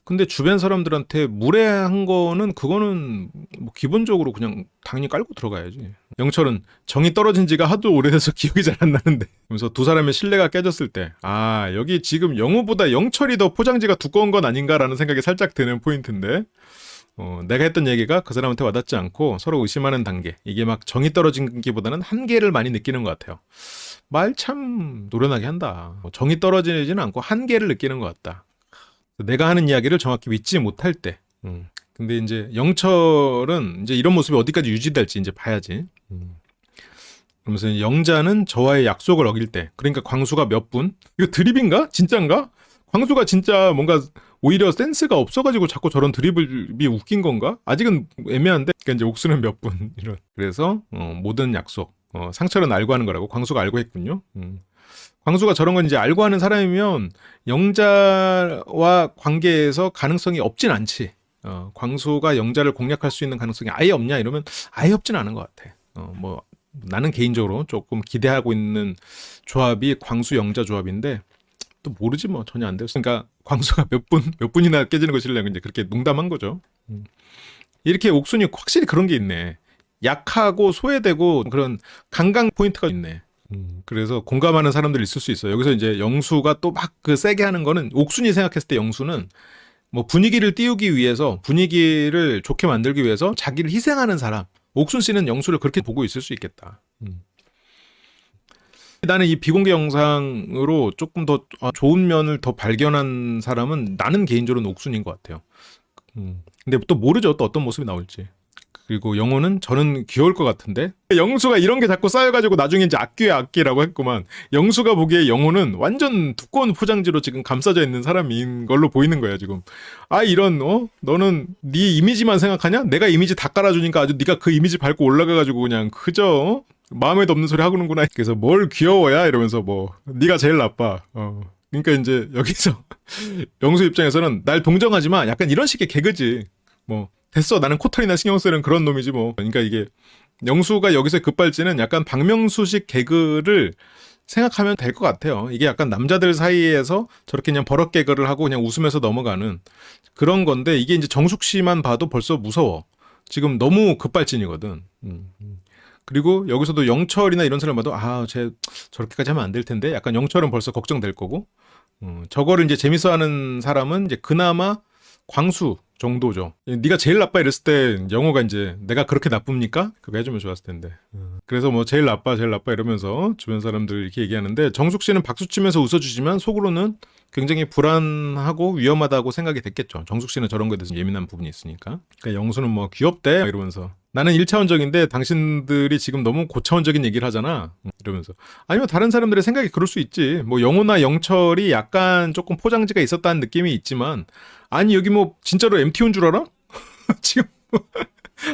근데 주변 사람들한테 무례한 거는 그거는 뭐 기본적으로 그냥 당연히 깔고 들어가야지. 영철은 정이 떨어진 지가 하도 오래돼서 기억이 잘 안 나는데. 그래서 두 사람의 신뢰가 깨졌을 때, 아, 여기 지금 영우보다 영철이 더 포장지가 두꺼운 건 아닌가라는 생각이 살짝 드는 포인트인데, 내가 했던 얘기가 그 사람한테 와닿지 않고 서로 의심하는 단계. 이게 막 정이 떨어진 기보다는 한계를 많이 느끼는 것 같아요. 말 참 노련하게 한다. 정이 떨어지지는 않고 한계를 느끼는 것 같다. 내가 하는 이야기를 정확히 믿지 못할 때. 근데 이제 영철은 이제 이런 모습이 어디까지 유지될지 이제 봐야지. 그러면서 영자는 저와의 약속을 어길 때. 그러니까 광수가 몇 분? 이거 드립인가? 진짠가? 광수가 진짜 뭔가 오히려 센스가 없어가지고 자꾸 저런 드립이 웃긴 건가? 아직은 애매한데. 그러니까 이제 옥수는 몇 분 이런. 그래서 모든 약속. 상철은 알고 하는 거라고 광수가 알고 했군요. 광수가 저런 건 이제 알고 하는 사람이면 영자와 관계에서 가능성이 없진 않지. 광수가 영자를 공략할 수 있는 가능성이 아예 없냐 이러면 아예 없진 않은 것 같아. 뭐 나는 개인적으로 조금 기대하고 있는 조합이 광수 영자 조합인데 또 모르지 뭐 전혀 안 됐어. 그러니까 광수가 몇 분이나 깨지는 것이려고 이제 그렇게 농담한 거죠. 이렇게 옥순이 확실히 그런 게 있네. 약하고 소외되고 그런 강강 포인트가 있네. 그래서 공감하는 사람들이 있을 수 있어요. 여기서 이제 영수가 또 막 그 세게 하는 거는 옥순이 생각했을 때 영수는 뭐 분위기를 띄우기 위해서 분위기를 좋게 만들기 위해서 자기를 희생하는 사람. 옥순 씨는 영수를 그렇게 보고 있을 수 있겠다. 나는 이 비공개 영상으로 조금 더 좋은 면을 더 발견한 사람은 나는 개인적으로는 옥순인 것 같아요. 근데 또 모르죠. 또 어떤 모습이 나올지. 그리고 영호는 저는 귀여울 것 같은데 영수가 이런 게 자꾸 쌓여가지고 나중에 이제 악귀의 악귀라고 했구만. 영수가 보기에 영호는 완전 두꺼운 포장지로 지금 감싸져 있는 사람인 걸로 보이는 거야 지금. 아 이런 너는 네 이미지만 생각하냐? 내가 이미지 다 깔아주니까 아주 네가 그 이미지 밟고 올라가가지고 그냥 그저 마음에도 없는 소리 하고는구나. 그래서 뭘 귀여워야 이러면서 뭐 네가 제일 나빠. 그러니까 이제 여기서 영수 입장에서는 날 동정하지만 약간 이런 식의 개그지. 뭐 됐어 나는 코털이나 신경 쓰는 그런 놈이지 뭐. 그러니까 이게 영수가 여기서 급발진은 약간 박명수식 개그를 생각하면 될 것 같아요. 이게 약간 남자들 사이에서 저렇게 그냥 버럭 개그를 하고 그냥 웃으면서 넘어가는 그런 건데 이게 이제 정숙 씨만 봐도 벌써 무서워. 지금 너무 급발진이거든. 그리고 여기서도 영철이나 이런 사람 봐도 쟤 저렇게까지 하면 안 될 텐데 약간 영철은 벌써 걱정될 거고 저거를 이제 재밌어하는 사람은 이제 그나마 광수 정도죠. 네가 제일 나빠 이랬을 때 영호가 이제 내가 그렇게 나쁩니까? 그거 해주면 좋았을 텐데. 그래서 뭐 제일 나빠 이러면서 주변 사람들 이렇게 얘기하는데 정숙 씨는 박수 치면서 웃어주지만 속으로는 굉장히 불안하고 위험하다고 생각이 됐겠죠. 정숙 씨는 저런 거에 대해서 예민한 부분이 있으니까. 그러니까 영수는 뭐 귀엽대 이러면서 나는 1차원적인데 당신들이 지금 너무 고차원적인 얘기를 하잖아. 이러면서 아니면 다른 사람들의 생각이 그럴 수 있지. 뭐 영호나 영철이 약간 조금 포장지가 있었다는 느낌이 있지만 아니 여기 뭐 진짜로 MT 온 줄 알아? 지금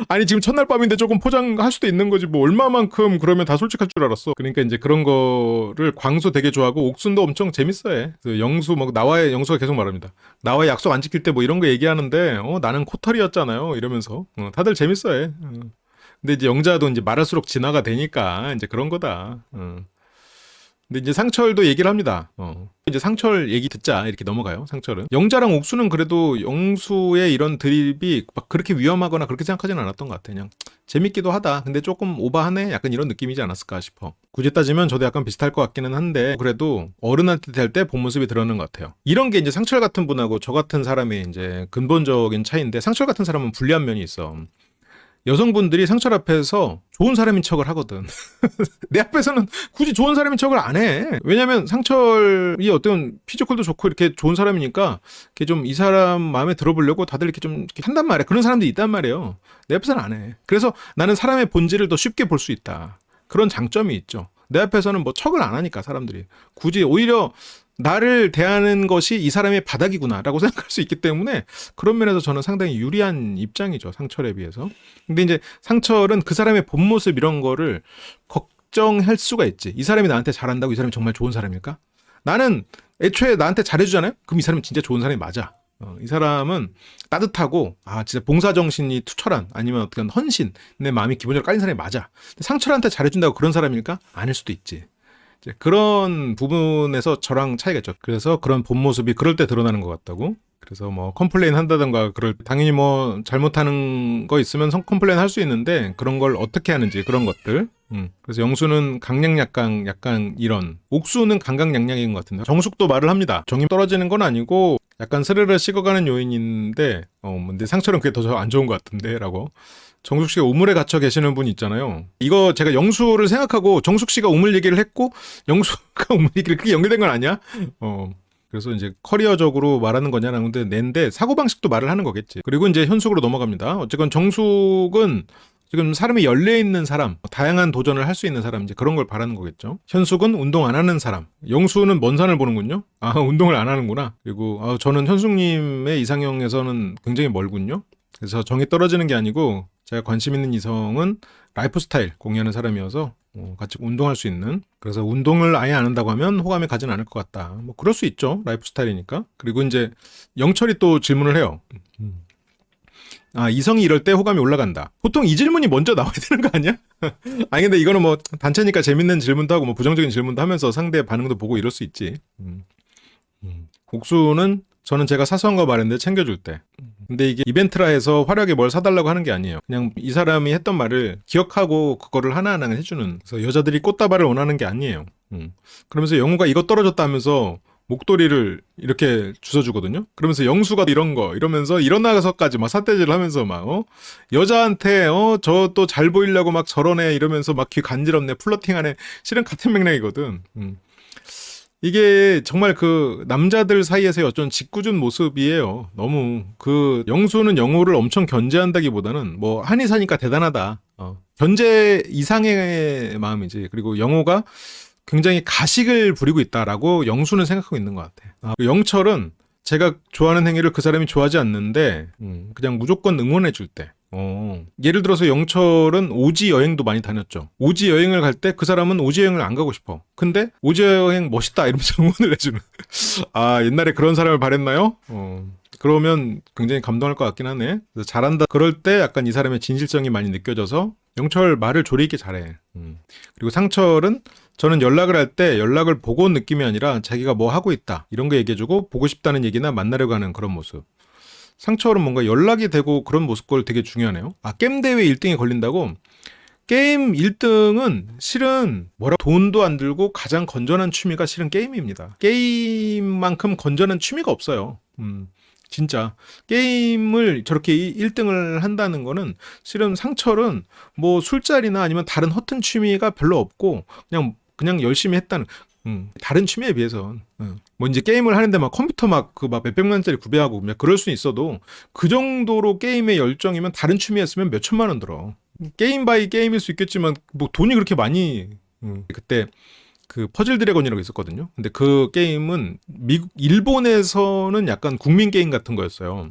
아니 지금 첫날 밤인데 조금 포장할 수도 있는 거지 뭐 얼마만큼 그러면 다 솔직할 줄 알았어. 그러니까 이제 그런 거를 광수 되게 좋아하고 옥순도 엄청 재밌어해. 영수 뭐 나와의 영수가 계속 말합니다. 나와의 약속 안 지킬 때 뭐 이런 거 얘기하는데 나는 코털이었잖아요 이러면서 다들 재밌어해. 근데 이제 영자도 이제 말할수록 진화가 되니까 이제 그런 거다. 근데 이제 상철도 얘기를 합니다. 이제 상철 얘기 듣자 이렇게 넘어가요. 상철은 영자랑 옥수는 그래도 영수의 이런 드립이 막 그렇게 위험하거나 그렇게 생각하지는 않았던 것 같아. 그냥 재밌기도 하다. 근데 조금 오바하네. 약간 이런 느낌이지 않았을까 싶어. 굳이 따지면 저도 약간 비슷할 것 같기는 한데 그래도 어른한테 될 때 본 모습이 드러나는 것 같아요. 이런 게 이제 상철 같은 분하고 저 같은 사람의 이제 근본적인 차이인데 상철 같은 사람은 불리한 면이 있어. 여성분들이 상철 앞에서 좋은 사람인 척을 하거든. 내 앞에서는 굳이 좋은 사람인 척을 안 해. 왜냐면 상철이 어떤 피지컬도 좋고 이렇게 좋은 사람이니까 이렇게 좀 이 사람 마음에 들어보려고 다들 이렇게 좀 이렇게 한단 말이야. 그런 사람들이 있단 말이에요. 내 앞에서는 안 해. 그래서 나는 사람의 본질을 더 쉽게 볼 수 있다. 그런 장점이 있죠. 내 앞에서는 뭐 척을 안 하니까 사람들이. 굳이 오히려 나를 대하는 것이 이 사람의 바닥이구나라고 생각할 수 있기 때문에 그런 면에서 저는 상당히 유리한 입장이죠. 상철에 비해서. 근데 이제 상철은 그 사람의 본 모습 이런 거를 걱정할 수가 있지. 이 사람이 나한테 잘한다고 이 사람이 정말 좋은 사람일까? 나는 애초에 나한테 잘해주잖아요? 그럼 이 사람이 진짜 좋은 사람이 맞아. 이 사람은 따뜻하고 진짜 봉사정신이 투철한 아니면 어떤 헌신 내 마음이 기본적으로 깔린 사람이 맞아. 근데 상철한테 잘해준다고 그런 사람일까? 아닐 수도 있지. 그런 부분에서 저랑 차이가 있죠. 그래서 그런 본 모습이 그럴 때 드러나는 것 같다고. 그래서 뭐 컴플레인 한다든가 당연히 뭐 잘못하는 거 있으면 컴플레인 할 수 있는데 그런 걸 어떻게 하는지 그런 것들. 그래서 영수는 강량약강 약간 이런 옥수는 강강약량인 것 같은데 정숙도 말을 합니다. 정이 떨어지는 건 아니고 약간 스르르 식어가는 요인인데 근데 상처는 그게 더 안 좋은 것 같은데 라고. 정숙 씨가 우물에 갇혀 계시는 분 있잖아요. 이거 제가 영수를 생각하고 정숙 씨가 우물 얘기를 했고 영수가 우물 얘기를 크게 연결된 건 아니야? 그래서 이제 커리어적으로 말하는 거냐라는 건데 낸데 사고방식도 말을 하는 거겠지. 그리고 이제 현숙으로 넘어갑니다. 어쨌건 정숙은 지금 사람이 열려있는 사람, 다양한 도전을 할 수 있는 사람 이제 그런 걸 바라는 거겠죠. 현숙은 운동 안 하는 사람. 영수는 먼 산을 보는군요. 운동을 안 하는구나. 그리고 저는 현숙님의 이상형에서는 굉장히 멀군요. 그래서 정이 떨어지는 게 아니고 제가 관심 있는 이성은 라이프 스타일 공유하는 사람이어서 같이 운동할 수 있는. 그래서 운동을 아예 안 한다고 하면 호감이 가진 않을 것 같다. 뭐 그럴 수 있죠. 라이프 스타일이니까. 그리고 이제 영철이 또 질문을 해요. 이성이 이럴 때 호감이 올라간다. 보통 이 질문이 먼저 나와야 되는 거 아니야? 아니 근데 이거는 뭐 단체니까 재밌는 질문도 하고 뭐 부정적인 질문도 하면서 상대의 반응도 보고 이럴 수 있지. 옥수는 저는 제가 사소한 거 말했는데 챙겨줄 때. 근데 이게 이벤트라 해서 화려하게 뭘 사달라고 하는 게 아니에요. 그냥 이 사람이 했던 말을 기억하고 그거를 하나하나 해주는. 그래서 여자들이 꽃다발을 원하는 게 아니에요. 그러면서 영우가 이거 떨어졌다 하면서 목도리를 이렇게 주워주거든요. 그러면서 영수가 이런 거 이러면서 일어나서까지 막 삿대질을 하면서 막 여자한테 저 또 잘 보이려고 막 저러네 이러면서 막 귀 간지럽네 플러팅하네. 실은 같은 맥락이거든. 이게 정말 그 남자들 사이에서의 어떤 짓궂은 모습이에요. 너무 그 영수는 영호를 엄청 견제한다기보다는 뭐 한이 사니까 대단하다. 견제 이상의 마음이지. 그리고 영호가 굉장히 가식을 부리고 있다라고 영수는 생각하고 있는 것 같아. 영철은 제가 좋아하는 행위를 그 사람이 좋아하지 않는데 그냥 무조건 응원해 줄 때. 예를 들어서 영철은 오지 여행도 많이 다녔죠. 오지 여행을 갈 때 그 사람은 오지 여행을 안 가고 싶어. 근데 오지 여행 멋있다 이러면서 응원을 해주는. 옛날에 그런 사람을 바랬나요? 그러면 굉장히 감동할 것 같긴 하네. 그래서 잘한다. 그럴 때 약간 이 사람의 진실성이 많이 느껴져서 영철 말을 조리 있게 잘해. 그리고 상철은 저는 연락을 할 때 연락을 보고 온 느낌이 아니라 자기가 뭐 하고 있다 이런 거 얘기해주고 보고 싶다는 얘기나 만나려고 하는 그런 모습. 상철은 뭔가 연락이 되고 그런 모습 걸 되게 중요하네요. 게임 대회 1등에 걸린다고 게임 1등은 실은 돈도 안 들고 가장 건전한 취미가 실은 게임입니다. 게임만큼 건전한 취미가 없어요. 진짜 게임을 저렇게 1등을 한다는 거는 실은 상철은 뭐 술자리나 아니면 다른 허튼 취미가 별로 없고 그냥 열심히 했다는 다른 취미에 비해서 뭐 이제 게임을 하는데 막 컴퓨터 막 몇백만 원짜리 구매하고 그럴 수는 있어도 그 정도로 게임에 열정이면 다른 취미였으면 몇 천만 원 들어. 게임 바이 게임일 수 있겠지만 뭐 돈이 그렇게 많이 그때 그 퍼즐 드래곤이라고 있었거든요. 근데 그 게임은 일본에서는 약간 국민 게임 같은 거였어요.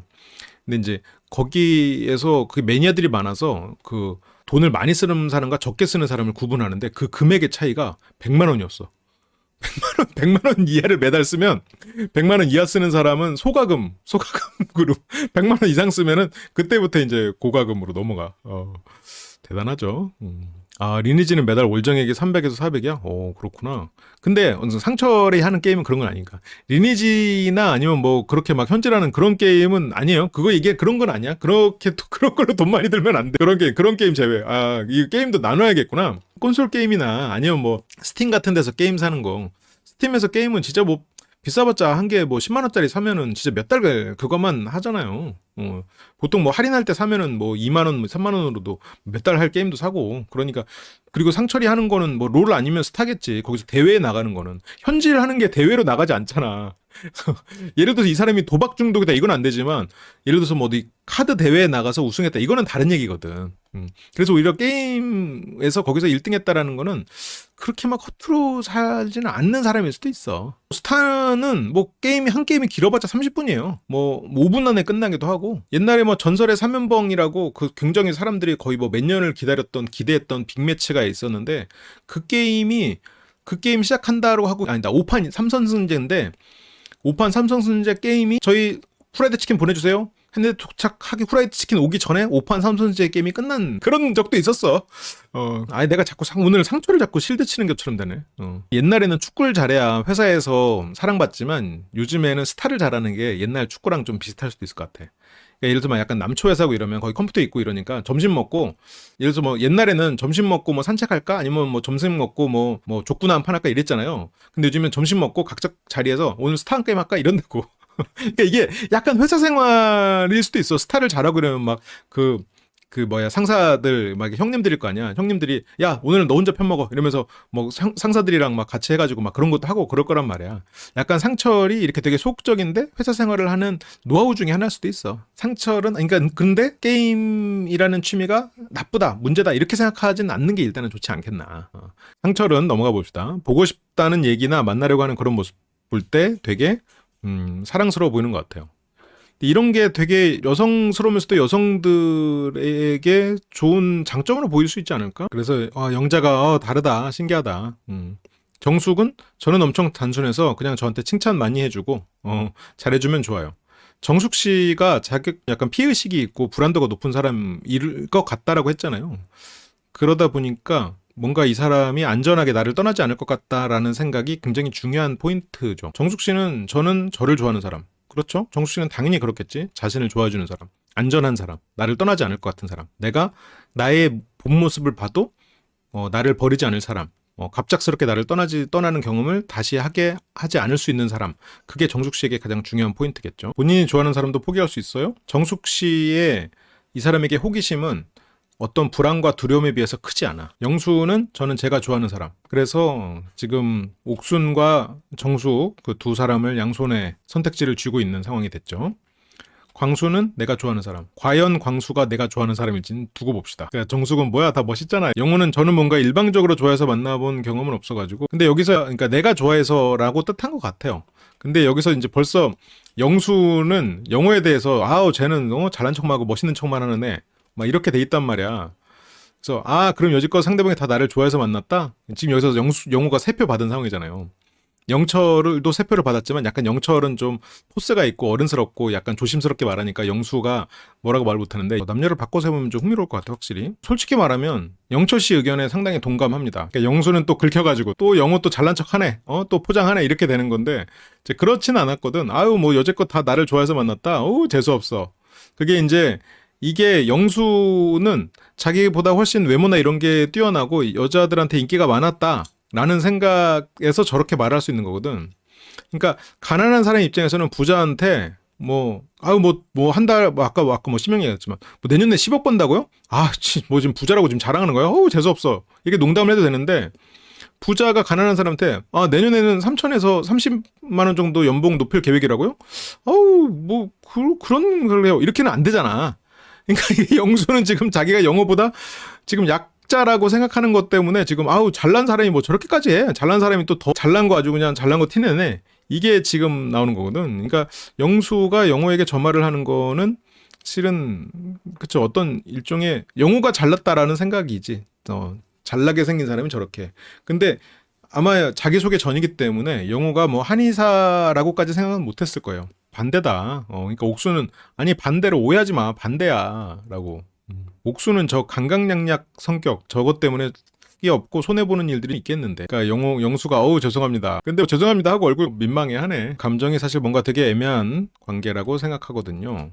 근데 이제 거기에서 그 매니아들이 많아서 그 돈을 많이 쓰는 사람과 적게 쓰는 사람을 구분하는데 그 금액의 차이가 100만 원이었어. 100만 원 이하를 매달 쓰면 100만 원 이하 쓰는 사람은 소가금 그룹 100만 원 이상 쓰면은 그때부터 이제 고가금으로 넘어가. 대단하죠. 리니지는 매달 월정액이 300에서 400이야? 그렇구나. 근데 상철이 하는 게임은 그런 건 아니니까. 리니지나 아니면 뭐 그렇게 막 현질하는 그런 게임은 아니에요. 이게 그런 건 아니야. 그렇게 또 그런 걸로 돈 많이 들면 안 돼. 그런 게임 제외. 이 게임도 나눠야겠구나. 콘솔 게임이나 아니면 뭐 스팀 같은 데서 게임 사는 거. 스팀에서 게임은 진짜 뭐 비싸봤자 한 개 뭐 10만 원짜리 사면은 진짜 몇 달 그것만 하잖아요. 보통 뭐 할인할 때 사면은 뭐 2만 원, 3만 원으로도 몇 달 할 게임도 사고. 그러니까 그리고 상철이 하는 거는 뭐 롤 아니면 스타겠지. 거기서 대회에 나가는 거는 현질 하는 게 대회로 나가지 않잖아. 예를 들어서 이 사람이 도박 중독이다 이건 안 되지만 예를 들어서 뭐 어디 카드 대회에 나가서 우승했다 이거는 다른 얘기거든. 그래서 오히려 게임에서 거기서 1등 했다라는 거는 그렇게 막 허투루 살지는 않는 사람일 수도 있어. 스타는 뭐 한 게임이 길어봤자 30분이에요. 뭐 5분 안에 끝나기도 하고. 옛날에 뭐 전설의 3연봉이라고 그 굉장히 사람들이 거의 뭐 몇 년을 기대했던 빅매치가 있었는데 그 게임 시작한다고 하고 5판 3선승제인데 5판 3선승제 게임이 저희 후라이드 치킨 보내주세요 했는데 도착하기 후라이드 치킨 오기 전에 5판 3선승제 게임이 끝난 그런 적도 있었어. 내가 자꾸 오늘 상처를 자꾸 실드 치는 것처럼 되네. 옛날에는 축구를 잘해야 회사에서 사랑받지만 요즘에는 스타를 잘하는 게 옛날 축구랑 좀 비슷할 수도 있을 것 같아. 그러니까 예를 들면 약간 남초 회사고 이러면 거기 컴퓨터 있고 이러니까 점심 먹고 예를 들어서 뭐 옛날에는 점심 먹고 뭐 산책할까 아니면 뭐 점심 먹고 뭐 족구나 한 판 할까 이랬잖아요. 근데 요즘엔 점심 먹고 각자 자리에서 오늘 스타 한 게임 할까 이런다고. 그러니까 이게 약간 회사 생활일 수도 있어. 스타를 잘하고 그러면 막 상사들 막 형님들일 거 아니야. 형님들이 야 오늘은 너 혼자 편 먹어 이러면서 뭐 상사들이랑 막 같이 해가지고 막 그런 것도 하고 그럴 거란 말이야. 약간 상철이 이렇게 되게 소극적인데 회사 생활을 하는 노하우 중에 하나일 수도 있어. 상철은 그러니까 근데 게임이라는 취미가 나쁘다 문제다 이렇게 생각하진 않는 게 일단은 좋지 않겠나. 상철은 넘어가 봅시다. 보고 싶다는 얘기나 만나려고 하는 그런 모습 볼 때 되게 사랑스러워 보이는 것 같아요. 이런 게 되게 여성스러우면서도 여성들에게 좋은 장점으로 보일 수 있지 않을까? 그래서 영자가 다르다, 신기하다. 정숙은 저는 엄청 단순해서 그냥 저한테 칭찬 많이 해주고 잘해주면 좋아요. 정숙 씨가 약간 피의식이 있고 불안도가 높은 사람일 것 같다라고 했잖아요. 그러다 보니까 뭔가 이 사람이 안전하게 나를 떠나지 않을 것 같다라는 생각이 굉장히 중요한 포인트죠. 정숙 씨는 저는 저를 좋아하는 사람. 그렇죠? 정숙 씨는 당연히 그렇겠지. 자신을 좋아해주는 사람, 안전한 사람, 나를 떠나지 않을 것 같은 사람, 내가 나의 본 모습을 봐도 나를 버리지 않을 사람, 갑작스럽게 나를 떠나는 경험을 다시 하지 않을 수 있는 사람. 그게 정숙 씨에게 가장 중요한 포인트겠죠. 본인이 좋아하는 사람도 포기할 수 있어요? 정숙 씨의 이 사람에게 호기심은 어떤 불안과 두려움에 비해서 크지 않아. 영수는 저는 제가 좋아하는 사람. 그래서 지금 옥순과 정숙 그 두 사람을 양손에 선택지를 쥐고 있는 상황이 됐죠. 광수는 내가 좋아하는 사람. 과연 광수가 내가 좋아하는 사람일지는 두고 봅시다. 그러니까 정숙은 뭐야 다 멋있잖아. 영호는 저는 뭔가 일방적으로 좋아해서 만나본 경험은 없어가지고. 근데 여기서 그러니까 내가 좋아해서라고 뜻한 것 같아요. 근데 여기서 이제 벌써 영수는 영호에 대해서 쟤는 잘난 척만 하고 멋있는 척만 하는 애. 막 이렇게 돼 있단 말이야. 그래서 그럼 여지껏 상대방이 다 나를 좋아해서 만났다? 지금 여기서 영호가 3표 받은 상황이잖아요. 영철도 3표를 받았지만 약간 영철은 좀 포스가 있고 어른스럽고 약간 조심스럽게 말하니까 영수가 뭐라고 말 못하는데 남녀를 바꿔서 해보면 좀 흥미로울 것 같아 확실히. 솔직히 말하면 영철 씨 의견에 상당히 동감합니다. 그러니까 영수는 또 긁혀가지고 또 영호 또 잘난 척하네 또 포장하네 이렇게 되는 건데 이제 그렇진 않았거든. 뭐 여지껏 다 나를 좋아해서 만났다. 재수없어. 그게 이제 이게 영수는 자기보다 훨씬 외모나 이런 게 뛰어나고 여자들한테 인기가 많았다라는 생각에서 저렇게 말할 수 있는 거거든. 그러니까 가난한 사람 입장에서는 부자한테 한 달, 아까 뭐 10명 얘기했지만, 뭐 내년에 10억 번다고요? 뭐 지금 부자라고 지금 자랑하는 거야? 재수없어. 이게 농담을 해도 되는데, 부자가 가난한 사람한테, 내년에는 3천에서 30만 원 정도 연봉 높일 계획이라고요? 그런 걸 해요. 이렇게는 안 되잖아. 그러니까 이 영수는 지금 자기가 영어보다 지금 약자라고 생각하는 것 때문에 지금, 잘난 사람이 뭐 저렇게까지 해. 잘난 사람이 또 더 잘난 거 아주 그냥 잘난 거 티내네. 이게 지금 나오는 거거든. 그러니까 영수가 영호에게 저 말을 하는 거는 실은 그쵸, 어떤 일종의 영호가 잘났다라는 생각이지. 잘나게 생긴 사람이 저렇게. 근데 아마 자기소개 전이기 때문에 영호가 뭐 한의사라고까지 생각은 못했을 거예요. 반대다. 그러니까 옥수는 아니 반대로 오해하지 마. 반대야라고. 옥수는 저 강강약약 성격 저것 때문에 이 없고 손해보는 일들이 있겠는데. 그러니까 영수가 죄송합니다. 근데 죄송합니다 하고 얼굴 민망해하네. 감정이 사실 뭔가 되게 애매한 관계라고 생각하거든요.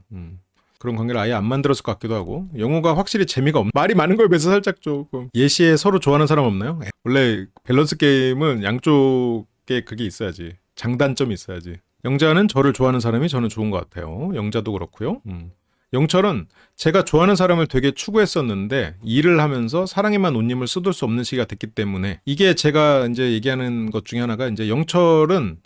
그런 관계를 아예 안 만들었을 것 같기도 하고. 영호가 확실히 재미가 말이 많은 거에 비해서 살짝 조금. 예시에 서로 좋아하는 사람 없나요? 원래 밸런스 게임은 양쪽에 그게 있어야지. 장단점이 있어야지. 영자는 저를 좋아하는 사람이 저는 좋은 것 같아요. 영자도 그렇고요. 영철은 제가 좋아하는 사람을 되게 추구했었는데 일을 하면서 사랑에만 온 힘을 쏟을 수 없는 시기가 됐기 때문에, 이게 제가 이제 얘기하는 것 중에 하나가, 이제 영철은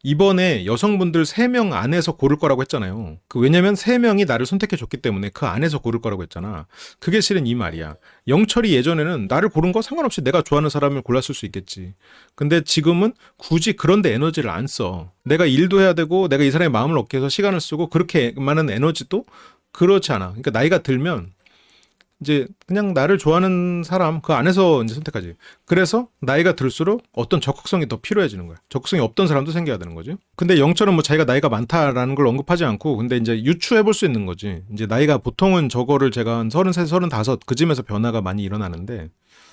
이번에 여성분들 3명 안에서 고를 거라고 했잖아요. 왜냐면 3명이 나를 선택해 줬기 때문에 그 안에서 고를 거라고 했잖아. 그게 실은 이 말이야. 영철이 예전에는 나를 고른 거 상관없이 내가 좋아하는 사람을 골랐을 수 있겠지. 근데 지금은 굳이 그런데 에너지를 안 써. 내가 일도 해야 되고 내가 이 사람의 마음을 얻기 위해서 시간을 쓰고 그렇게 많은 에너지도 그렇지 않아. 그러니까 나이가 들면 이제 그냥 나를 좋아하는 사람 그 안에서 이제 선택하지. 그래서 나이가 들수록 어떤 적극성이 더 필요해지는 거야. 적극성이 없던 사람도 생겨야 되는 거지. 근데 영철은 뭐 자기가 나이가 많다라는 걸 언급하지 않고, 근데 이제 유추해 볼 수 있는 거지. 이제 나이가 보통은 저거를 제가 한 33, 35 그쯤에서 변화가 많이 일어나는데,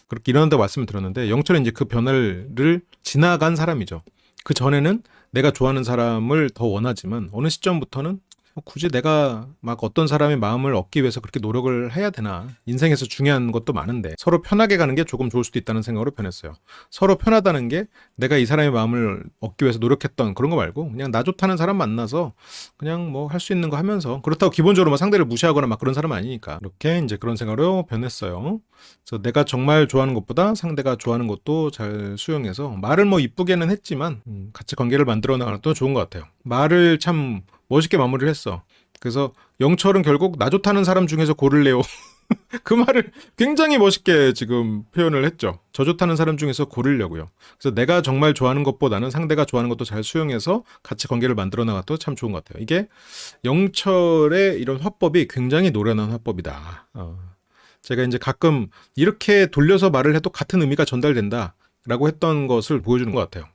그렇게 일어난다고 말씀을 드렸는데, 영철은 이제 그 변화를 지나간 사람이죠. 그 전에는 내가 좋아하는 사람을 더 원하지만 어느 시점부터는 굳이 내가 막 어떤 사람의 마음을 얻기 위해서 그렇게 노력을 해야 되나. 인생에서 중요한 것도 많은데 서로 편하게 가는 게 조금 좋을 수도 있다는 생각으로 변했어요. 서로 편하다는 게 내가 이 사람의 마음을 얻기 위해서 노력했던 그런 거 말고, 그냥 나 좋다는 사람 만나서 그냥 뭐 할 수 있는 거 하면서, 그렇다고 기본적으로 막 상대를 무시하거나 막 그런 사람은 아니니까 이렇게 이제 그런 생각으로 변했어요. 그래서 내가 정말 좋아하는 것보다 상대가 좋아하는 것도 잘 수용해서, 말을 뭐 이쁘게는 했지만 같이 관계를 만들어 나가는 것도 좋은 것 같아요. 말을 참 멋있게 마무리를 했어. 그래서 영철은 결국 나 좋다는 사람 중에서 고를래요. 그 말을 굉장히 멋있게 지금 표현을 했죠. 저 좋다는 사람 중에서 고르려고요. 그래서 내가 정말 좋아하는 것보다는 상대가 좋아하는 것도 잘 수용해서 같이 관계를 만들어 나가도 참 좋은 것 같아요. 이게 영철의 이런 화법이 굉장히 노련한 화법이다. 제가 이제 가끔 이렇게 돌려서 말을 해도 같은 의미가 전달된다라고 했던 것을 보여주는 것 같아요.